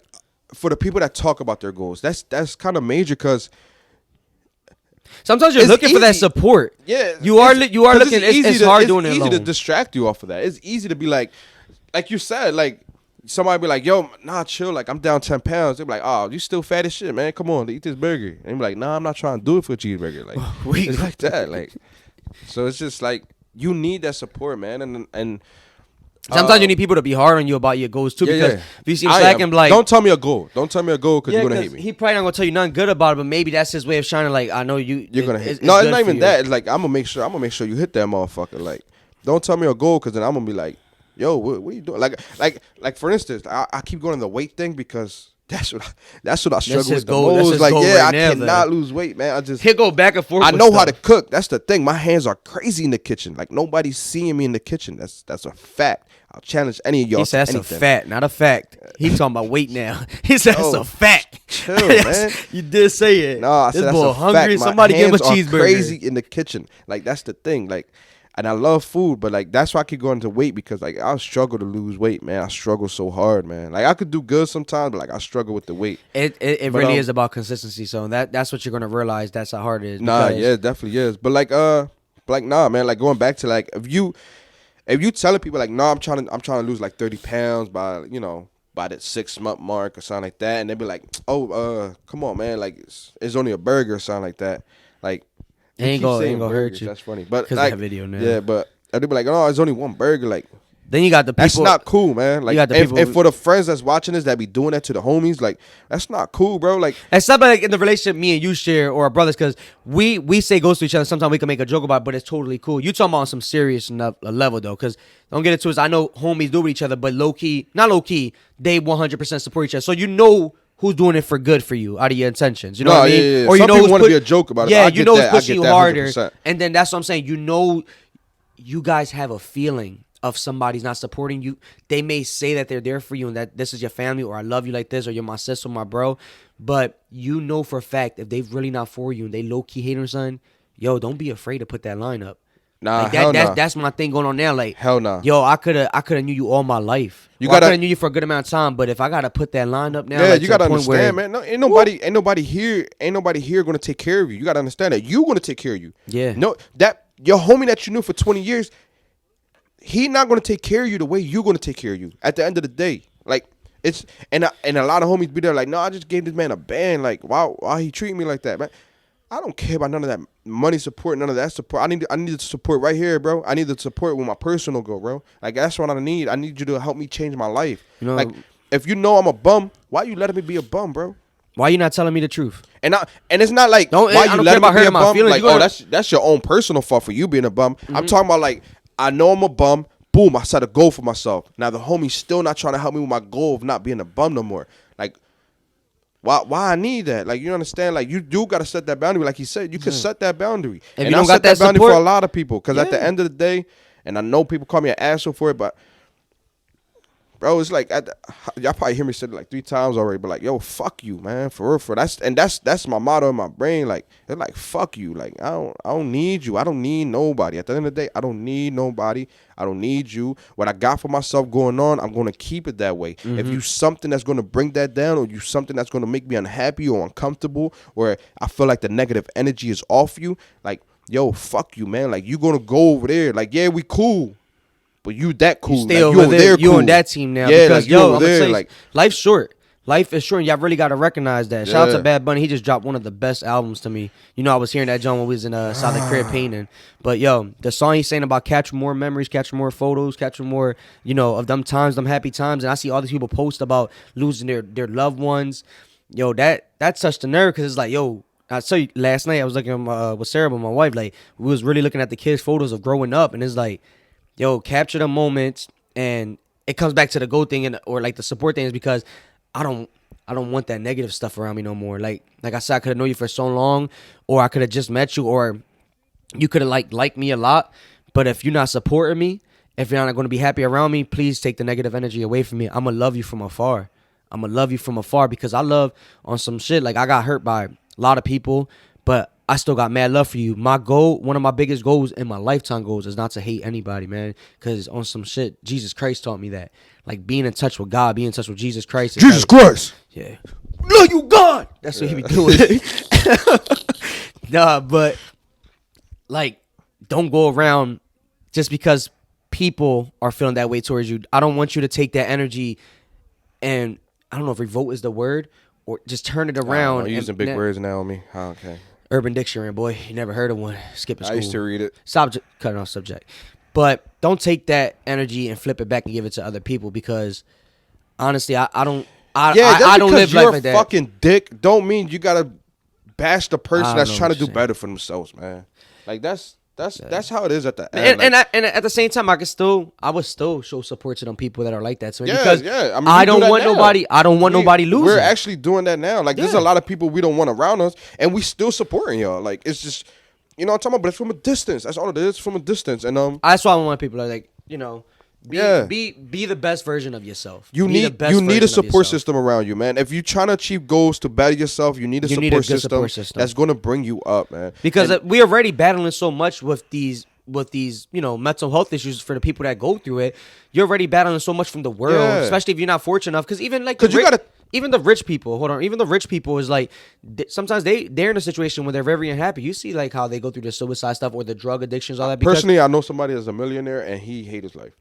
for the people that talk about their goals, that's kind of major because Sometimes you're It's looking for that easy. support. yeah, You are 'cause looking. It's hard doing it It's easy alone. to distract you off of that. It's easy to be like you said, like somebody be like, yo, nah, chill. Like I'm down 10 pounds. They be like, oh, you still fat as shit, man. Come on, eat this burger. And be like, nah, I'm not trying to do it for a cheeseburger. Like it's like that. Like so, it's just like you need that support, man. And Sometimes you need people to be hard on you about your goals too, because if you see him slacking, like don't tell me a goal. Don't tell me a goal because you're gonna hate me. He probably not gonna tell you nothing good about it, but maybe that's his way of shining. Like I know you're Gonna hate. No, it's not even that. It's like I'm gonna make sure you hit that motherfucker. Like, don't tell me a goal because then I'm gonna be like, yo, what are you doing? Like for instance, I keep going to the weight thing because that's what I struggle his with the goal. That's most. his Like, goal yeah, right I now, cannot though. lose weight, man. I just He'll go back and forth. I with know how to stuff. cook. That's the thing. My hands are crazy in the kitchen. Like nobody's seeing me in the kitchen. That's a fact. I'll challenge any of y'all. He said to that's anything. a fact, not a fact. He's talking about weight now. He said that's Yo, a fact. chill, Yes, man. You did say it. No, I this said that's boy a hungry. fact. My Somebody give him a hands are cheeseburger. crazy in the kitchen. Like that's the thing. Like, and I love food, but like that's why I keep going to weight because like I struggle to lose weight, man. I struggle so hard, man. Like I could do good sometimes, but like I struggle with the weight. It But, really is about consistency. So that's what you're gonna realize. That's how hard it is. Nah, because- yeah, it definitely is. But like nah, man. Like going back to like if you telling people like nah, I'm trying to lose like 30 pounds by that 6-month mark or something like that, and they be like, oh, come on, man, like it's only a burger or something like that, like. It ain't keep gonna saying hurt burgers, you. That's funny, but 'Cause of like that video now. yeah, but they be like, oh, it's only one burger. Like Then you got the people. that's not cool, man. Like got the if, people if who- for the friends that's watching this that be doing that to the homies, like that's not cool, bro. Like And something like in the relationship me and you share or our brothers, because we say goes to each other. Sometimes we can make a joke about it, but it's totally cool. You talking about on some serious enough level though, because don't get it to us. I know homies do with each other, but not low key, they 100% support each other. So you know who's doing it for good for you out of your intentions. You know what I mean? Yeah. Or you Some know people who's want to be a joke about it. Yeah, but I you get know that. who's pushing I you get that harder. 100%. And then that's what I'm saying. You know, you guys have a feeling of somebody's not supporting you. They may say that they're there for you and that this is your family or I love you like this or you're my sister, my bro. But you know for a fact if they're really not for you and they low-key hate or something, yo, don't be afraid to put that line up. Nah, Like hell nah. that's my thing going on now. Like, Hell nah. yo, I coulda knew you all my life. You I gotta- coulda knew you for a good amount of time, but if I gotta put that line up now, Yeah, like, you to the gotta point where, understand, man. No, ain't nobody here gonna take care of you. You gotta understand that you gonna take care of you. Yeah. No, that your homie that you knew for 20 years, he not gonna take care of you the way you gonna take care of you. At the end of the day, like it's and a lot of homies be there like, no, I just gave this man a band. Like, why he treat me like that, man? I don't care about none of that money support, none of that support. I need the support right here, bro. I need the support with my personal goal, bro. Like that's what I need. I need you to help me change my life. You know, like if you know I'm a bum, why you letting me be a bum, bro? why you not telling me the truth? And it's not like I why you don't letting care me about be a hurting my bum. feelings. Like, that's your own personal fault for you being a bum. I'm talking about like I know I'm a bum. Boom, I set a goal for myself. Now the homie's still not trying to help me with my goal of not being a bum no more. Like, why I need that? Like, you understand? Like, you do got to set that boundary. Like he said, you can set that boundary. If And you I don't set got that boundary support- for a lot of people. Because at the Yeah. end of the day, and I know people call me an asshole for it, but bro, it's like y'all probably hear me say it like 3 times already, but like, yo, fuck you, man, for real, that's my motto in my brain. Like, it's like, fuck you, like I don't need you, I don't need nobody. At the end of the day, I don't need nobody, I don't need you. What I got for myself going on, I'm gonna keep it that way. If you something that's gonna bring that down, or you something that's gonna make me unhappy or uncomfortable, or I feel like the negative energy is off you, like, yo, fuck you, man. Like, you gonna go over there, like, yeah, we cool. But you that cool. You stay like, over there. You cool. on that team now. Yeah, because, like, you yo, over I'm gonna there. tell you, Like, life's short. Life is short, and y'all really got to recognize that. Shout out Yeah. to Bad Bunny. He just dropped one of the best albums to me. You know, I was hearing that John when we was in Solid Crib painting. But, yo, the song he's saying about capture more memories, capture more photos, capture more, you know, of them times, them happy times. And I see all these people post about losing their loved ones. Yo, that touched the nerve, because it's like, yo, I tell you, last night I was looking with Sarah, with my wife, like, we was really looking at the kids' photos of growing up, and it's like, yo, capture the moments. And it comes back to the go thing, or like the support thing, is because I don't want that negative stuff around me no more. Like I said, I could have known you for so long, or I could have just met you, or you could have liked me a lot. But if you're not supporting me, if you're not going to be happy around me, please take the negative energy away from me. I'm gonna love you from afar. I'm gonna love you from afar, because I love on some shit. Like, I got hurt by a lot of people, but I still got mad love for you. My goal, one of my biggest goals in my lifetime goals, is not to hate anybody, man. Because on some shit, Jesus Christ taught me that. Like, being in touch with God, being in touch with Jesus Christ. Jesus Christ. Yeah. Love you, God. That's what he be doing. Nah, but, like, don't go around just because people are feeling that way towards you. I don't want you to take that energy and, I don't know if revolt is the word, or just turn it around. I'm using big words now on me. Oh, okay. Urban Dictionary, boy. You never heard of one. Skipping school. I used to read it. Stop cutting off subject. But don't take that energy and flip it back and give it to other people, because honestly, I don't live life like that. Fucking dick don't mean you gotta bash the person I that's know trying to what do you're better for themselves, man. Like that's how it is at the end. And at the same time, I would still show support to them people that are like that. So Yeah, because yeah. I mean, I we do don't that want now. nobody. I don't want nobody losing. We're actually doing that now. Like, there's a Yeah. lot of people we don't want around us, and we still supporting y'all. Like, it's just, you know what I'm talking about? But it's from a distance. That's all it is, from a distance. And That's why I want people to, like, you know, Yeah. be the best version of yourself. you Be need the best you need version a of support yourself. system around you, man. If you're trying to achieve goals to better yourself, you need a, You support, need a good system support system. that's going to bring you up, man. Because And- we're already battling so much with these, you know, mental health issues for the people that go through it. You're already battling so much from the world, Yeah. especially if you're not fortunate enough. Because even like, 'Cause you gotta- even the rich people, even the rich people is like, sometimes they're in a situation where they're very unhappy. You see like how they go through the suicide stuff or the drug addictions, all that. Because personally, I know somebody that's a millionaire and he hate his life.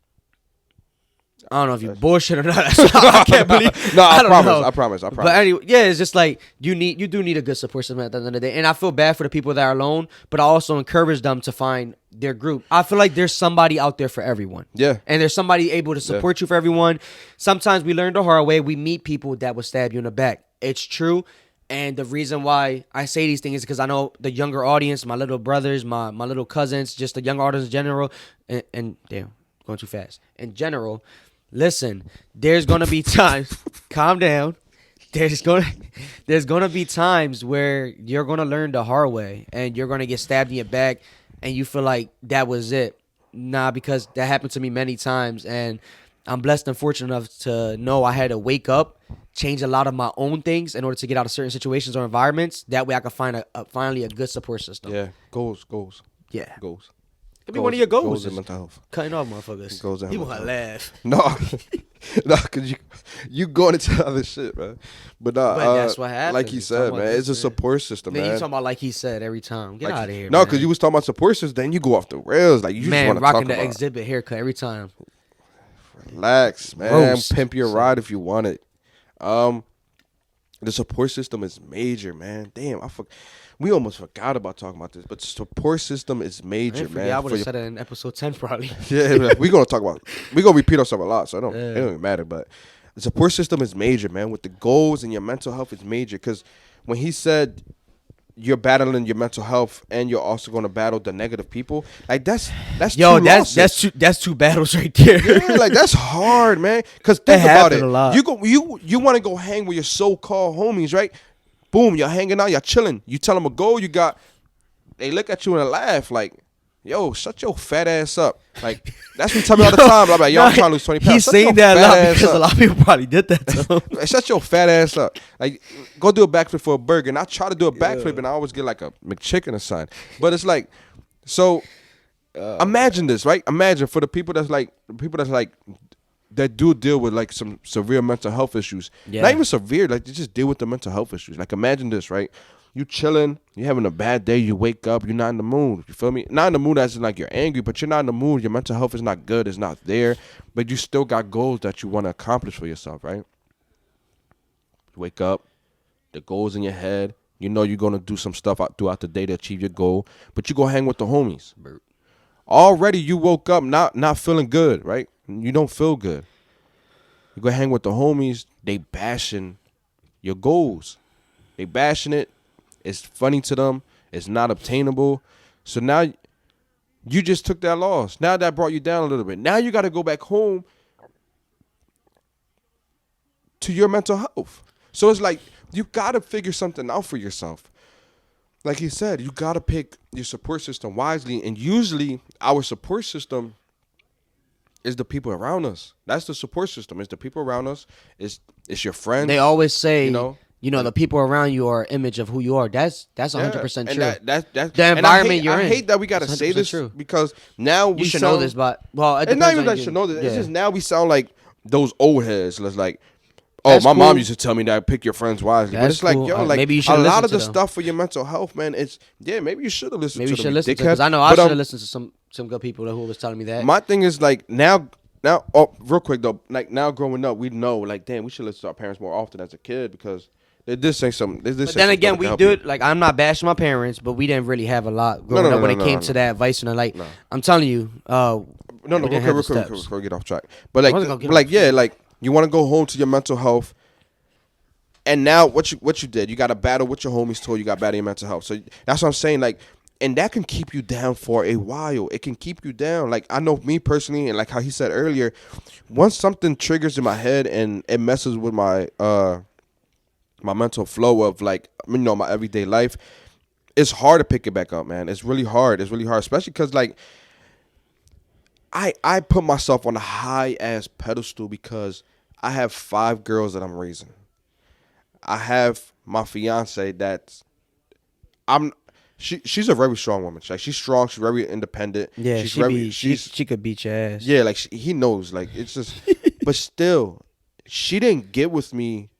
I don't know if you bullshit or not. I can't believe. No, I don't promise. know. I promise. But anyway, yeah, it's just like you do need a good support system at the end of the day. And I feel bad for the people that are alone, but I also encourage them to find their group. I feel like there's somebody out there for everyone. Yeah. And there's somebody able to support you for everyone. Sometimes we learn the hard way. We meet people that will stab you in the back. It's true. And the reason why I say these things is because I know the younger audience, my little brothers, my little cousins, just the young audience in general, and damn, going too fast. In general, listen, there's gonna be times. Calm down. There's gonna be times where you're gonna learn the hard way, and you're gonna get stabbed in your back, and you feel like that was it. Nah, because that happened to me many times, and I'm blessed and fortunate enough to know I had to wake up, change a lot of my own things in order to get out of certain situations or environments. That way, I could find finally a good support system. Yeah, goals. Yeah. Goals. Could be one of your goals. Goals in mental health. Cutting off motherfuckers. Goals in He mental want to laugh. No, no, cause you going into other shit, man. But that's what happens. Like he said, man, it's a support system, man. man. You talking about like he said every time. Get out of here. No, because you was talking about support system, then you go off the rails. Like you just want to talk rocking about the exhibit haircut every time. Relax, man. Roast. Pimp your ride if you want it. The support system is major, man. Damn, we almost forgot about talking about this, but the support system is major, man. I would have said it in episode 10 probably. Yeah, we're gonna repeat ourselves a lot, so it don't even matter. But the support system is major, man. With the goals and your mental health is major, because when he said you're battling your mental health and you're also going to battle the negative people, like that's that's two battles right there. Yeah, like that's hard, man. Because think about it. You want to go hang with your so-called homies, right? Boom, you're hanging out, you're chilling. You tell them a goal you got, they look at you and laugh like, yo, shut your fat ass up. Like, that's what you tell me all the time. I'm like, yo, I'm trying to lose 20 pounds. He's saying that a lot because a lot of people probably did that to him. Shut your fat ass up. Like, go do a backflip for a burger. And I try to do a backflip and I always get like a McChicken or something. But it's like, so imagine this, right? Imagine for the people that do deal with like some severe mental health issues. Yeah. Not even severe, like they just deal with the mental health issues. Like imagine this, right? You chilling, you having a bad day, you wake up, you're not in the mood. You feel me? Not in the mood as in like you're angry, but you're not in the mood. Your mental health is not good, it's not there. But you still got goals that you want to accomplish for yourself, right? You wake up, the goals in your head. You know you're gonna do some stuff throughout the day to achieve your goal, but you go hang with the homies. Already you woke up not feeling good, right? You don't feel good. You go hang with the homies, they bashing your goals. They bashing it. It's funny to them. It's not obtainable. So now you just took that loss. Now that brought you down a little bit. Now you got to go back home to your mental health. So it's like you got to figure something out for yourself. Like he said, you got to pick your support system wisely. And usually our support system is the people around us. That's the support system. It's the people around us. It's your friends. They always say, you know, the people around you are an image of who you are. That's 100% true. That's the environment you're in. I hate that we got to say this true. Because now we should know this, but it's not even that you should know this. Yeah. It's just now we sound like those old heads. It's like, that's my mom used to tell me that pick your friends wisely. But it's like, yo, like maybe you a lot of the stuff for your mental health, man. It's maybe you should have listened. Maybe you should listen to, because I know I should have listened to some good people who was telling me that. My thing is like now, real quick though, like now growing up, we know like damn, we should listen to our parents more often as a kid because they did say something. But then again, we do it. Like I'm not bashing my parents, but we didn't really have a lot growing up when it came to that advice and like I'm telling you, real quick, before we get off track. But like you want to go home to your mental health. And now what you did, you got to battle what your homies told you, got to battle your mental health. So that's what I'm saying. Like, and that can keep you down for a while. It can keep you down. Like I know me personally, and like how he said earlier, once something triggers in my head and it messes with my my mental flow of like my everyday life, it's hard to pick it back up, man. It's really hard. It's really hard, especially because like I put myself on a high ass pedestal because I have 5 girls that I'm raising. I have my fiance she's a very strong woman. Like she's strong, she's very independent. Yeah, she could beat your ass. Yeah, like he knows. Like it's just but still, she didn't get with me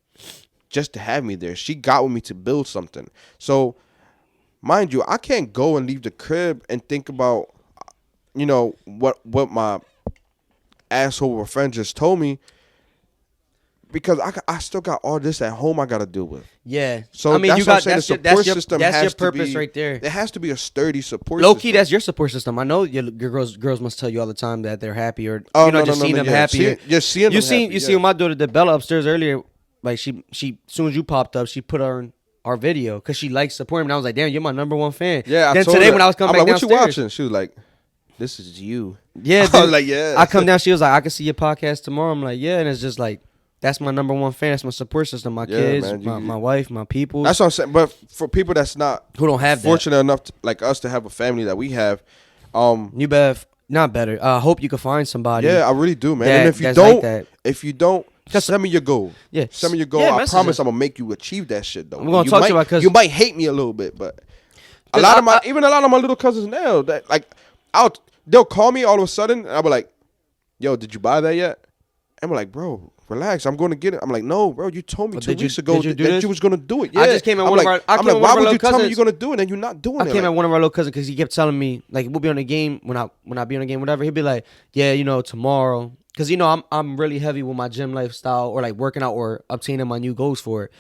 just to have me there. She got with me to build something. So mind you, I can't go and leave the crib and think about what my asshole of a friend just told me. Because I still got all this at home I got to deal with. Yeah. So I mean, that's your purpose right there. There has to be a sturdy support system. Low-key, that's your support system. I know your girls must tell you all the time that they're happy or seeing them happy. Just seeing them happy. You see my daughter did Bella upstairs earlier. Like she as soon as you popped up, she put on our video because she likes supporting me. And I was like, damn, you're my number 1 fan. Yeah. Then today when I was coming back downstairs, what you watching? She was like, this is you. Yeah. I was like, yeah. I come down. She was like, I can see your podcast tomorrow. I'm like, yeah. And it's just like. That's my number 1 fan. That's my support system. My kids, man, my wife, my people. That's what I'm saying. But for people that's not who don't have fortunate enough like us to have a family that we have, you better not better. I hope you can find somebody. Yeah, I really do, man. And if you don't, send me your goal. Yeah, send me your goal. Yeah, I promise I'm gonna make you achieve that shit though. I'm gonna talk to you about because you might hate me a little bit, but a lot of my little cousins now that like they'll call me all of a sudden, and I'll be like, "Yo, did you buy that yet?" And I'm like, "Bro, relax. I'm going to get it." I'm like, "No, bro. You told me 2 weeks ago that you was going to do it." Yeah. I just came at one of our. I'm like, why would you tell me you're going to do it and you're not doing it? I came at one of our little cousins because he kept telling me like we'll be on the game when I be on the game, whatever. He'd be like, "Yeah, tomorrow." Because I'm really heavy with my gym lifestyle or like working out or obtaining my new goals for it.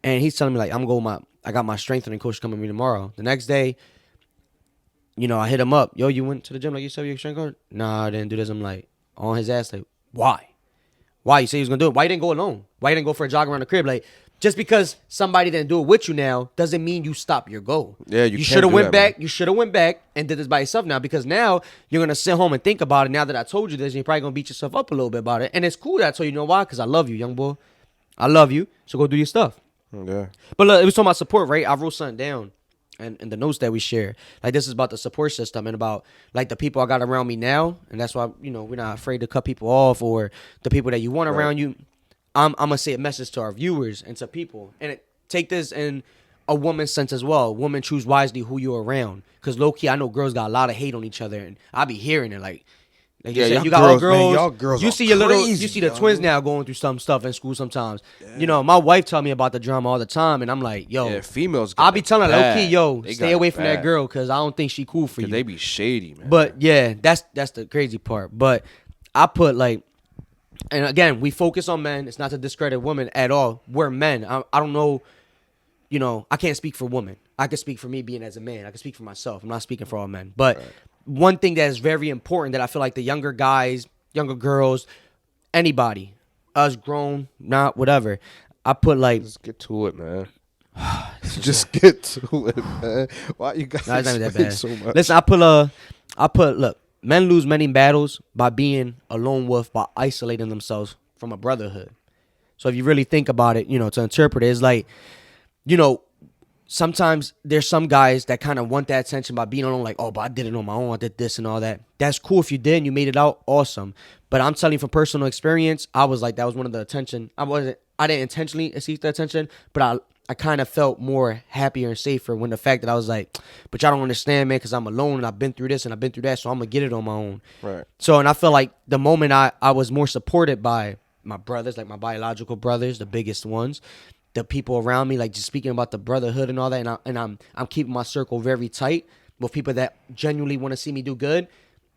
And he's telling me like I got my strengthening coach coming to me tomorrow. The next day, I hit him up. Yo, you went to the gym like you said your strength coach? Nah, I didn't do this. I'm like on his ass like, why? Why? You say he was gonna do it? Why you didn't go alone? Why you didn't go for a jog around the crib? Like just because somebody didn't do it with you now doesn't mean you stop your goal. Yeah, you should have went back. Man. You should have went back and did this by yourself now because now you're gonna sit home and think about it. Now that I told you this, and you're probably gonna beat yourself up a little bit about it. And it's cool that I told you know why? Because I love you, young boy. I love you. So go do your stuff. Yeah. But look, it was talking about support, right? I wrote something down. And the notes that we share, like this is about the support system and about like the people I got around me now, and that's why we're not afraid to cut people off or the people that you want around you. I'm gonna say a message to our viewers and to people, and take this in a woman's sense as well. Women, choose wisely who you're around, because low key I know girls got a lot of hate on each other, and I be hearing it like you said, you got all girls. Man, y'all girls you see your crazy, you see the twins now going through some stuff in school sometimes. Yeah. My wife tell me about the drama all the time, and I'm like, yo, females. I'll be telling her, low key, yo, stay away from that girl, because I don't think she cool for you. They be shady, man. But yeah, that's the crazy part. But I put like, and again, we focus on men. It's not to discredit women at all. We're men. I don't know. I can't speak for women. I can speak for me being as a man. I can speak for myself. I'm not speaking for all men, but. Right. One thing that is very important that I feel like the younger guys, younger girls, anybody, us grown, not whatever, I put like... Just get to it, man. Just get to it, man. Why you guys that bad. So much? Listen, I put, look, men lose many battles by being a lone wolf, by isolating themselves from a brotherhood. So if you really think about it, to interpret it, it's like, sometimes there's some guys that kind of want that attention by being alone, like, oh, but I did it on my own. I did this and all that. That's cool if you did and you made it out. Awesome. But I'm telling you from personal experience, I was like, that was one of the attention. I didn't intentionally seek the attention, but I kind of felt more happier and safer when the fact that I was like, but y'all don't understand, man, because I'm alone and I've been through this and I've been through that, so I'm going to get it on my own. Right. So, and I felt like the moment I was more supported by my brothers, like my biological brothers, the biggest ones, the people around me, like just speaking about the brotherhood and all that, and I'm keeping my circle very tight with people that genuinely want to see me do good.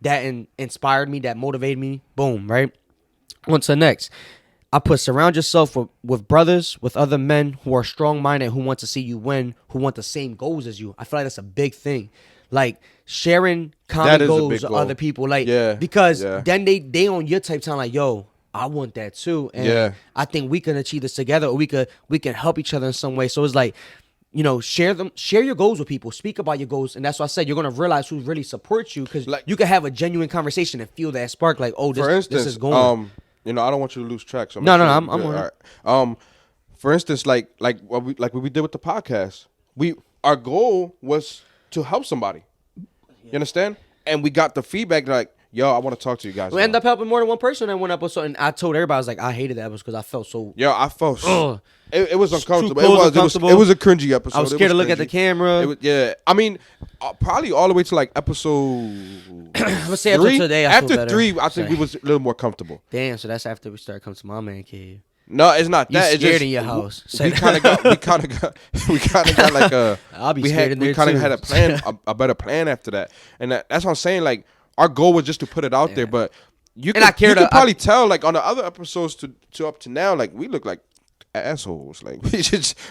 That inspired me, that motivated me. Boom, right? On to the next. I put surround yourself with brothers, with other men who are strong-minded, who want to see you win, who want the same goals as you. I feel like that's a big thing. Like sharing common goals with other people, like because then they on your type time, like yo. I want that too, and I think we can achieve this together, or we can help each other in some way. So it's like, share your goals with people, speak about your goals, and that's why I said you're gonna realize who really supports you, because like, you can have a genuine conversation and feel that spark, like, oh, this is going. I don't want you to lose track. So no, I'm on. All right. For instance, like what we did with the podcast, our goal was to help somebody. You understand? And we got the feedback like, yo, I want to talk to you guys. We ended up helping more than one person in one episode, and I told everybody, I was like, I hated that episode because I felt so... Yeah, I felt... It was uncomfortable. It was a cringy episode. I was scared to look at the camera. I mean, probably all the way to like episode... Let's say after today, I feel better. After 3, I think we was a little more comfortable. Damn, so that's after we started coming to my man cave. No, it's not that. You scared in your house. We kind of got like a... I'll be scared in there too. We kind of had a plan, a better plan after that. And that's what I'm saying, like, our goal was just to put it out there, but you can probably tell, like, on the other episodes to up to now, like, we look like assholes. Like,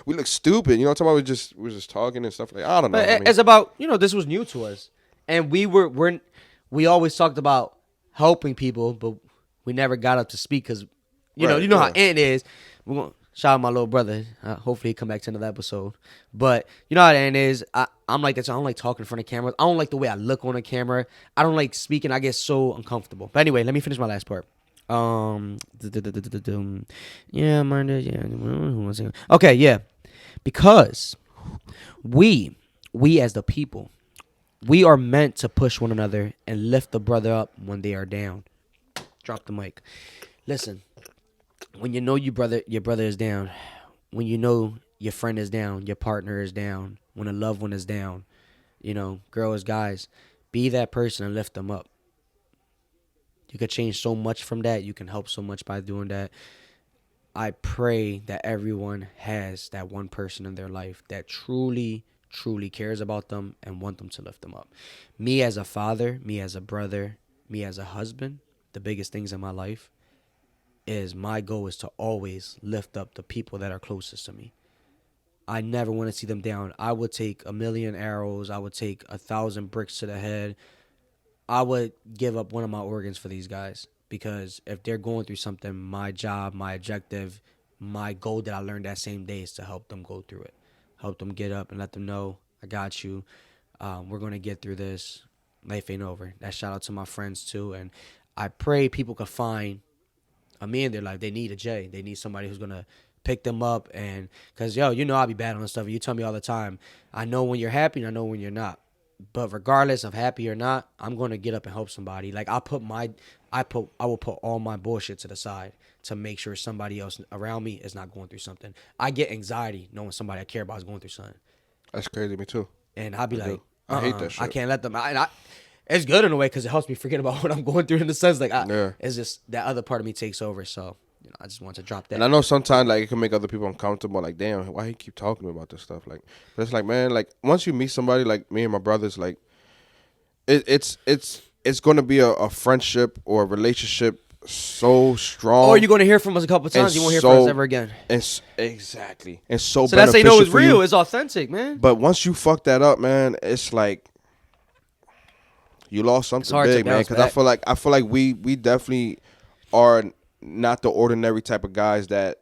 we look stupid. You know what I'm talking about? We're just talking and stuff. Like, I don't know. It's about, this was new to us. And we always talked about helping people, but we never got up to speak because, how Ant is. We're going to shout out my little brother. Hopefully he come back to another episode. But you know how Ant is. I'm like that. So I don't like talking in front of cameras. I don't like the way I look on a camera. I don't like speaking. I get so uncomfortable. But anyway, let me finish my last part. Yeah, yeah. Okay, yeah. Because we as the people, we are meant to push one another and lift the brother up when they are down. Drop the mic. Listen, when you know your brother is down, when you know your friend is down, your partner is down, when a loved one is down, girls, guys, be that person and lift them up. You could change so much from that. You can help so much by doing that. I pray that everyone has that one person in their life that truly, truly cares about them and want them to lift them up. Me as a father, me as a brother, me as a husband, the biggest things in my life is my goal is to always lift up the people that are closest to me. I never want to see them down. I would take 1,000,000 arrows. I would take 1,000 bricks to the head. I would give up one of my organs for these guys, because if they're going through something, my job, my objective, my goal that I learned that same day is to help them go through it. Help them get up and let them know, I got you. We're going to get through this. Life ain't over. That shout out to my friends too. And I pray people could find a me in their life. They need a Jay. They need somebody who's going to pick them up. And because, yo, you know I'll be battling stuff. You tell me all the time, I know when you're happy and I know when you're not. But regardless of happy or not, I'm going to get up and help somebody. Like I will put all my bullshit to the side to make sure somebody else around me is not going through something. I get anxiety knowing somebody I care about is going through something. That's crazy, me too. And I'll be like, I hate that shit. I can't let them. It's good in a way because it helps me forget about what I'm going through in the sense. Like, it's just that other part of me takes over. So, I just want to drop that. And I know sometimes like it can make other people uncomfortable. Like, damn, why he keep talking to me about this stuff? Like, but it's like, man, like once you meet somebody like me and my brothers, like, it's going to be a friendship or a relationship so strong. Or you're going to hear from us a couple of times. You won't hear from us ever again. Exactly. It's so that's how you know it's real. It's authentic, man. But once you fuck that up, man, it's like you lost something big, man. Because I feel like we definitely are not the ordinary type of guys that,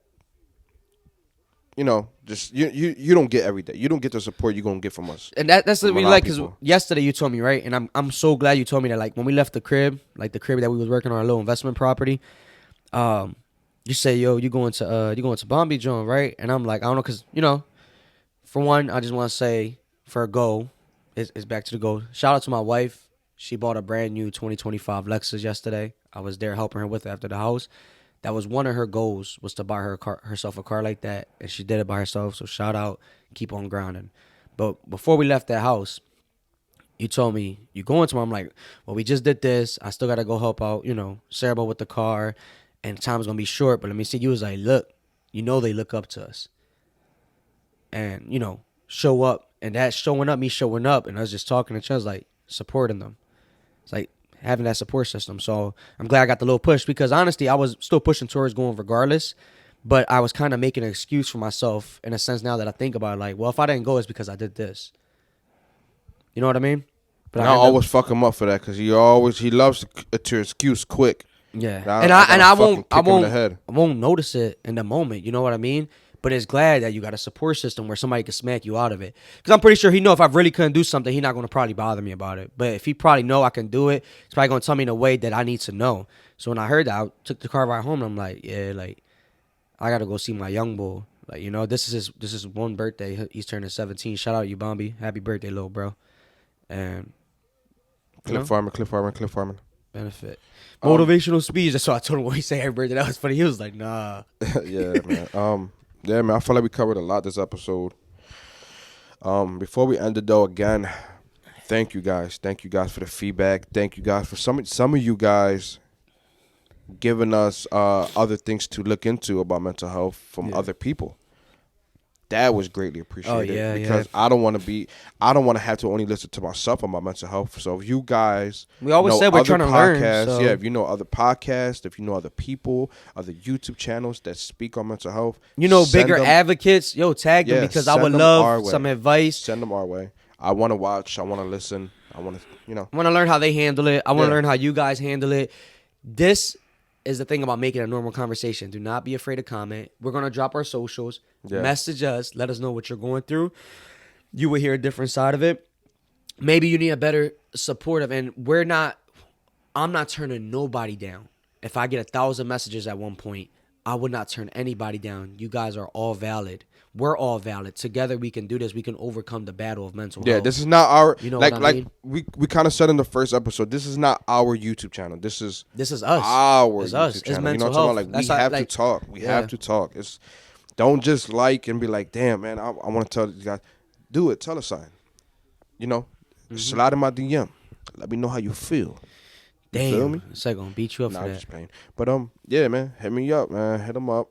just you don't get every day. You don't get the support you're gonna get from us. And that's what we like, because yesterday you told me, right? And I'm so glad you told me that, like, when we left the crib, like the crib that we was working on, our little investment property, you say, yo, you going to Bombi John, right? And I'm like, I don't know, because for one, I just want to say, for a goal, it's back to the goal. Shout out to my wife. She bought a brand new 2025 Lexus yesterday. I was there helping her with it after the house. That was one of her goals, was to buy herself a car like that, and she did it by herself. So shout out, keep on grounding. But before we left that house, you told me you going tomorrow. I'm like, well, we just did this. I still gotta go help out, Sarah with the car, and time's gonna be short. But let me see. You was like, look, they look up to us, and show up, and that showing up, me showing up, and I was just talking to each other, like supporting them. It's like having that support system. So I'm glad I got the little push, because honestly, I was still pushing towards going regardless, but I was kind of making an excuse for myself in a sense now that I think about it. Like, well, if I didn't go, it's because I did this. You know what I mean? But I always fuck him up for that, because he loves to excuse quick. Yeah. I won't notice it in the moment. You know what I mean? But it's glad that you got a support system where somebody can smack you out of it. Because I'm pretty sure he know if I really couldn't do something, he's not going to probably bother me about it. But if he probably know I can do it, he's probably going to tell me in a way that I need to know. So when I heard that, I took the car ride home, and I'm like, yeah, like, I got to go see my young bull. Like, this is his one birthday. He's turning 17. Shout out you, Bombi. Happy birthday, little bro. And Cliff farming. Benefit. Motivational speech. That's what I told him when he said happy birthday. That was funny. He was like, nah. Yeah, man. Yeah, man, I feel like we covered a lot this episode. Before we end it, though, again, thank you guys. Thank you guys for the feedback. Thank you guys for some of you guys giving us other things to look into about mental health from other people. That was greatly appreciated, because I don't want to have to only listen to myself about mental health. So if you guys, we always said we're trying to learn. So. Yeah, if you know other podcasts, if you know other people, other YouTube channels that speak on mental health, bigger advocates, tag them, because I would love some advice. Send them our way. I want to watch. I want to listen. I want to, I want to learn how they handle it. I want to learn how you guys handle it. This is the thing about making a normal conversation. Do not be afraid to comment. We're going to drop our socials. Yeah. Message us. Let us know what you're going through. You will hear a different side of it. Maybe you need a better supportive. And I'm not turning nobody down. If I get 1,000 messages at one point, I would not turn anybody down. You guys are all valid. We're all valid. Together we can do this. We can overcome the battle of mental health. Yeah, this is not our, what I mean? we kind of said in the first episode, this is not our YouTube channel. This is us. Our it's YouTube us. channel. It's mental health. Like, we have to talk. We have to talk. Don't just and be like, damn, man, I want to tell you guys. Do it. Tell us something. Slide in my DM. Let me know how you feel. You feel me? It's like gonna beat you up Nah, for I'm that. just playing. But yeah, man, hit me up, man. Hit them up.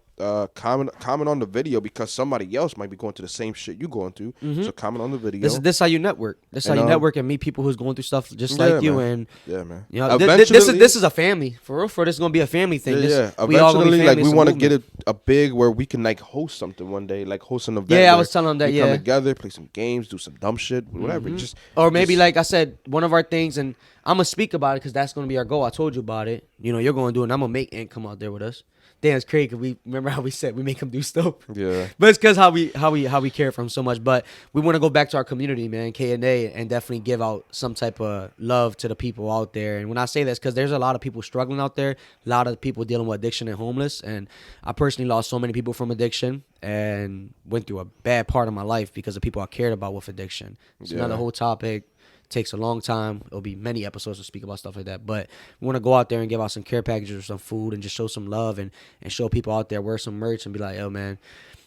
Comment on the video because somebody else might be going through the same shit you going through. So comment on the video. This how you network. This how And you network and meet people who's going through stuff just yeah, like you. man. And Yeah, man. you know, Eventually, this is a family for real. For this is gonna be a family thing. yeah. We all gonna be Eventually, family. like we It's a want to movement. get a big where we can like host something one day, like host an event. Yeah, I where was telling them that. we Yeah, come together, play some games, do some dumb shit, whatever. Just or maybe just- like I said, one of our things, and I'm gonna speak about it because that's gonna be our goal. I told you about it. You know, you're gonna do it. And I'm gonna make Ant come out there with us. Damn, it's crazy. 'Cause we remember how we said we make him do stuff. Yeah. But it's because how we care for him so much. But we want to go back to our community, man, K&A, and definitely give out some type of love to the people out there. And when I say this, because there's a lot of people struggling out there, a lot of people dealing with addiction and homeless. And I personally lost so many people from addiction and went through a bad part of my life because of people I cared about with addiction. It's another whole topic. Takes a long time. It'll be many episodes to speak about stuff like that. But we want to go out there and give out some care packages or some food and just show some love and show people out there, wear some merch and be like, yo, man,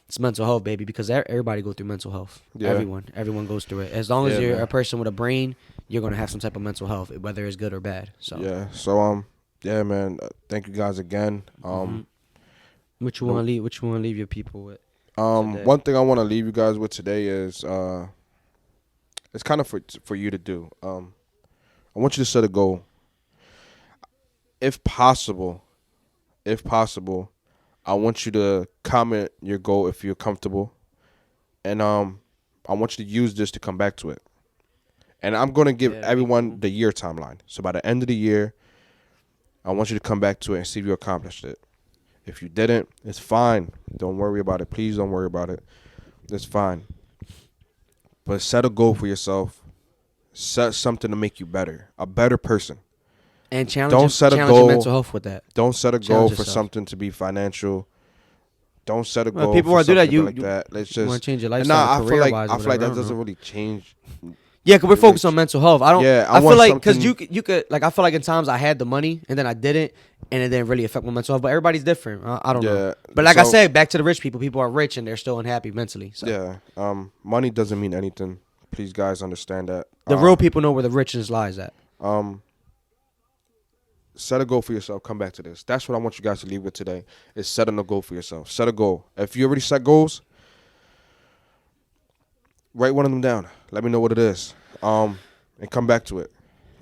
it's mental health, baby, because everybody go through mental health. Yeah. Everyone goes through it. As long as you're man. a person with a brain, you're going to have some type of mental health, whether it's good or bad. So Yeah. So yeah, man. Thank you guys again. what you want to leave? What you want to leave your people with? Today? One thing I want to leave you guys with today is it's kind of for you to do. I want you to set a goal. If possible, I want you to comment your goal if you're comfortable, and I want you to use this to come back to it. And I'm gonna give everyone the year timeline. So by the end of the year, I want you to come back to it and see if you accomplished it. If you didn't, it's fine. Don't worry about it. Please don't worry about it. It's fine. But set a goal for yourself. Set something to make you better, a better person. And challenge goal. mental health with that. Don't set a Challenge goal for yourself. something to be financial. Don't set a goal people for want to do that. something like that. Let's just want to change your and lifestyle. I feel like career-wise or I feel like whatever, that doesn't really change. Yeah, because we're focused on mental health. I feel want like because something- you could like I feel like in times I had the money and then I didn't, and it didn't really affect my mental health. But everybody's different. I don't know. But like I said, back to the rich people. People are rich and they're still unhappy mentally. So. Yeah. Money doesn't mean anything. Please, guys, understand that. The real people know where the richness lies at. Set a goal for yourself. Come back to this. That's what I want you guys to leave with today. Is setting a goal for yourself. Set a goal. If you already set goals, write one of them down. Let me know what it is. And come back to it.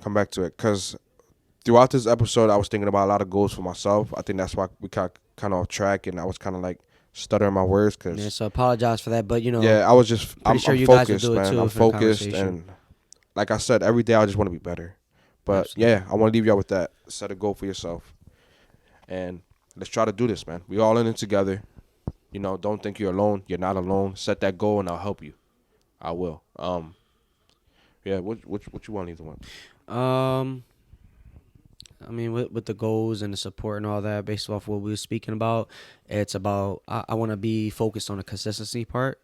Come back to it. Because throughout this episode, I was thinking about a lot of goals for myself. I think that's why we got kind of off track, and I was kind of like stuttering my words. Cause, so apologize for that. But, you know. Yeah, I was just, I'm you focused, guys will do it man. too I'm for the focused. conversation. And like I said, every day I just want to be better. But, yeah, I want to leave y'all with that. Set a goal for yourself. And let's try to do this, man. We all in it together. You know, don't think you're alone. You're not alone. Set that goal, and I'll help you. I will. Yeah, what you want to leave them with? I mean, with the goals and the support and all that, based off what we were speaking about, it's about I want to be focused on the consistency part.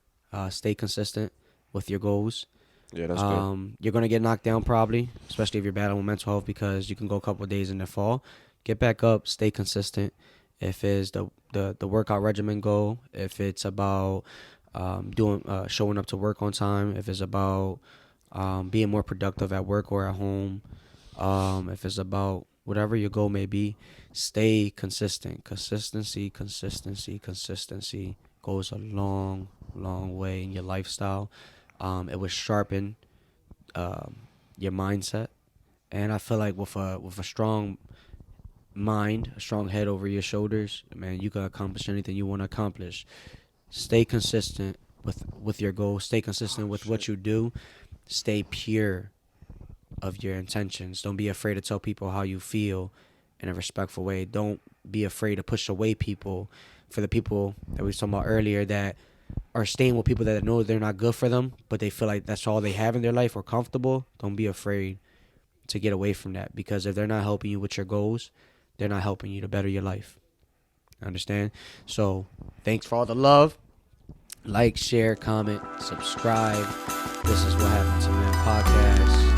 Stay consistent with your goals. Yeah, that's good. You're gonna get knocked down probably, especially if you're battling with mental health, because you can go a couple of days and then fall. Get back up. Stay consistent. If it's the workout regimen goal, if it's about showing up to work on time, if it's about being more productive at work or at home, if it's about whatever your goal may be, stay consistent. Consistency goes a long, long way in your lifestyle. It will sharpen your mindset, and I feel like with a strong mind, a strong head over your shoulders, man, you can accomplish anything you want to accomplish. Stay consistent with your goals. Stay consistent with what you do. Stay pure of your intentions. Don't be afraid to tell people how you feel in a respectful way. Don't be afraid to push away people. For the people that we were talking about earlier that are staying with people that know they're not good for them, but they feel like that's all they have in their life or comfortable, don't be afraid to get away from that, because if they're not helping you with your goals, they're not helping you to better your life. Understand? So thanks for all the love. Like, share, comment, subscribe. This is What Happened to Man podcast.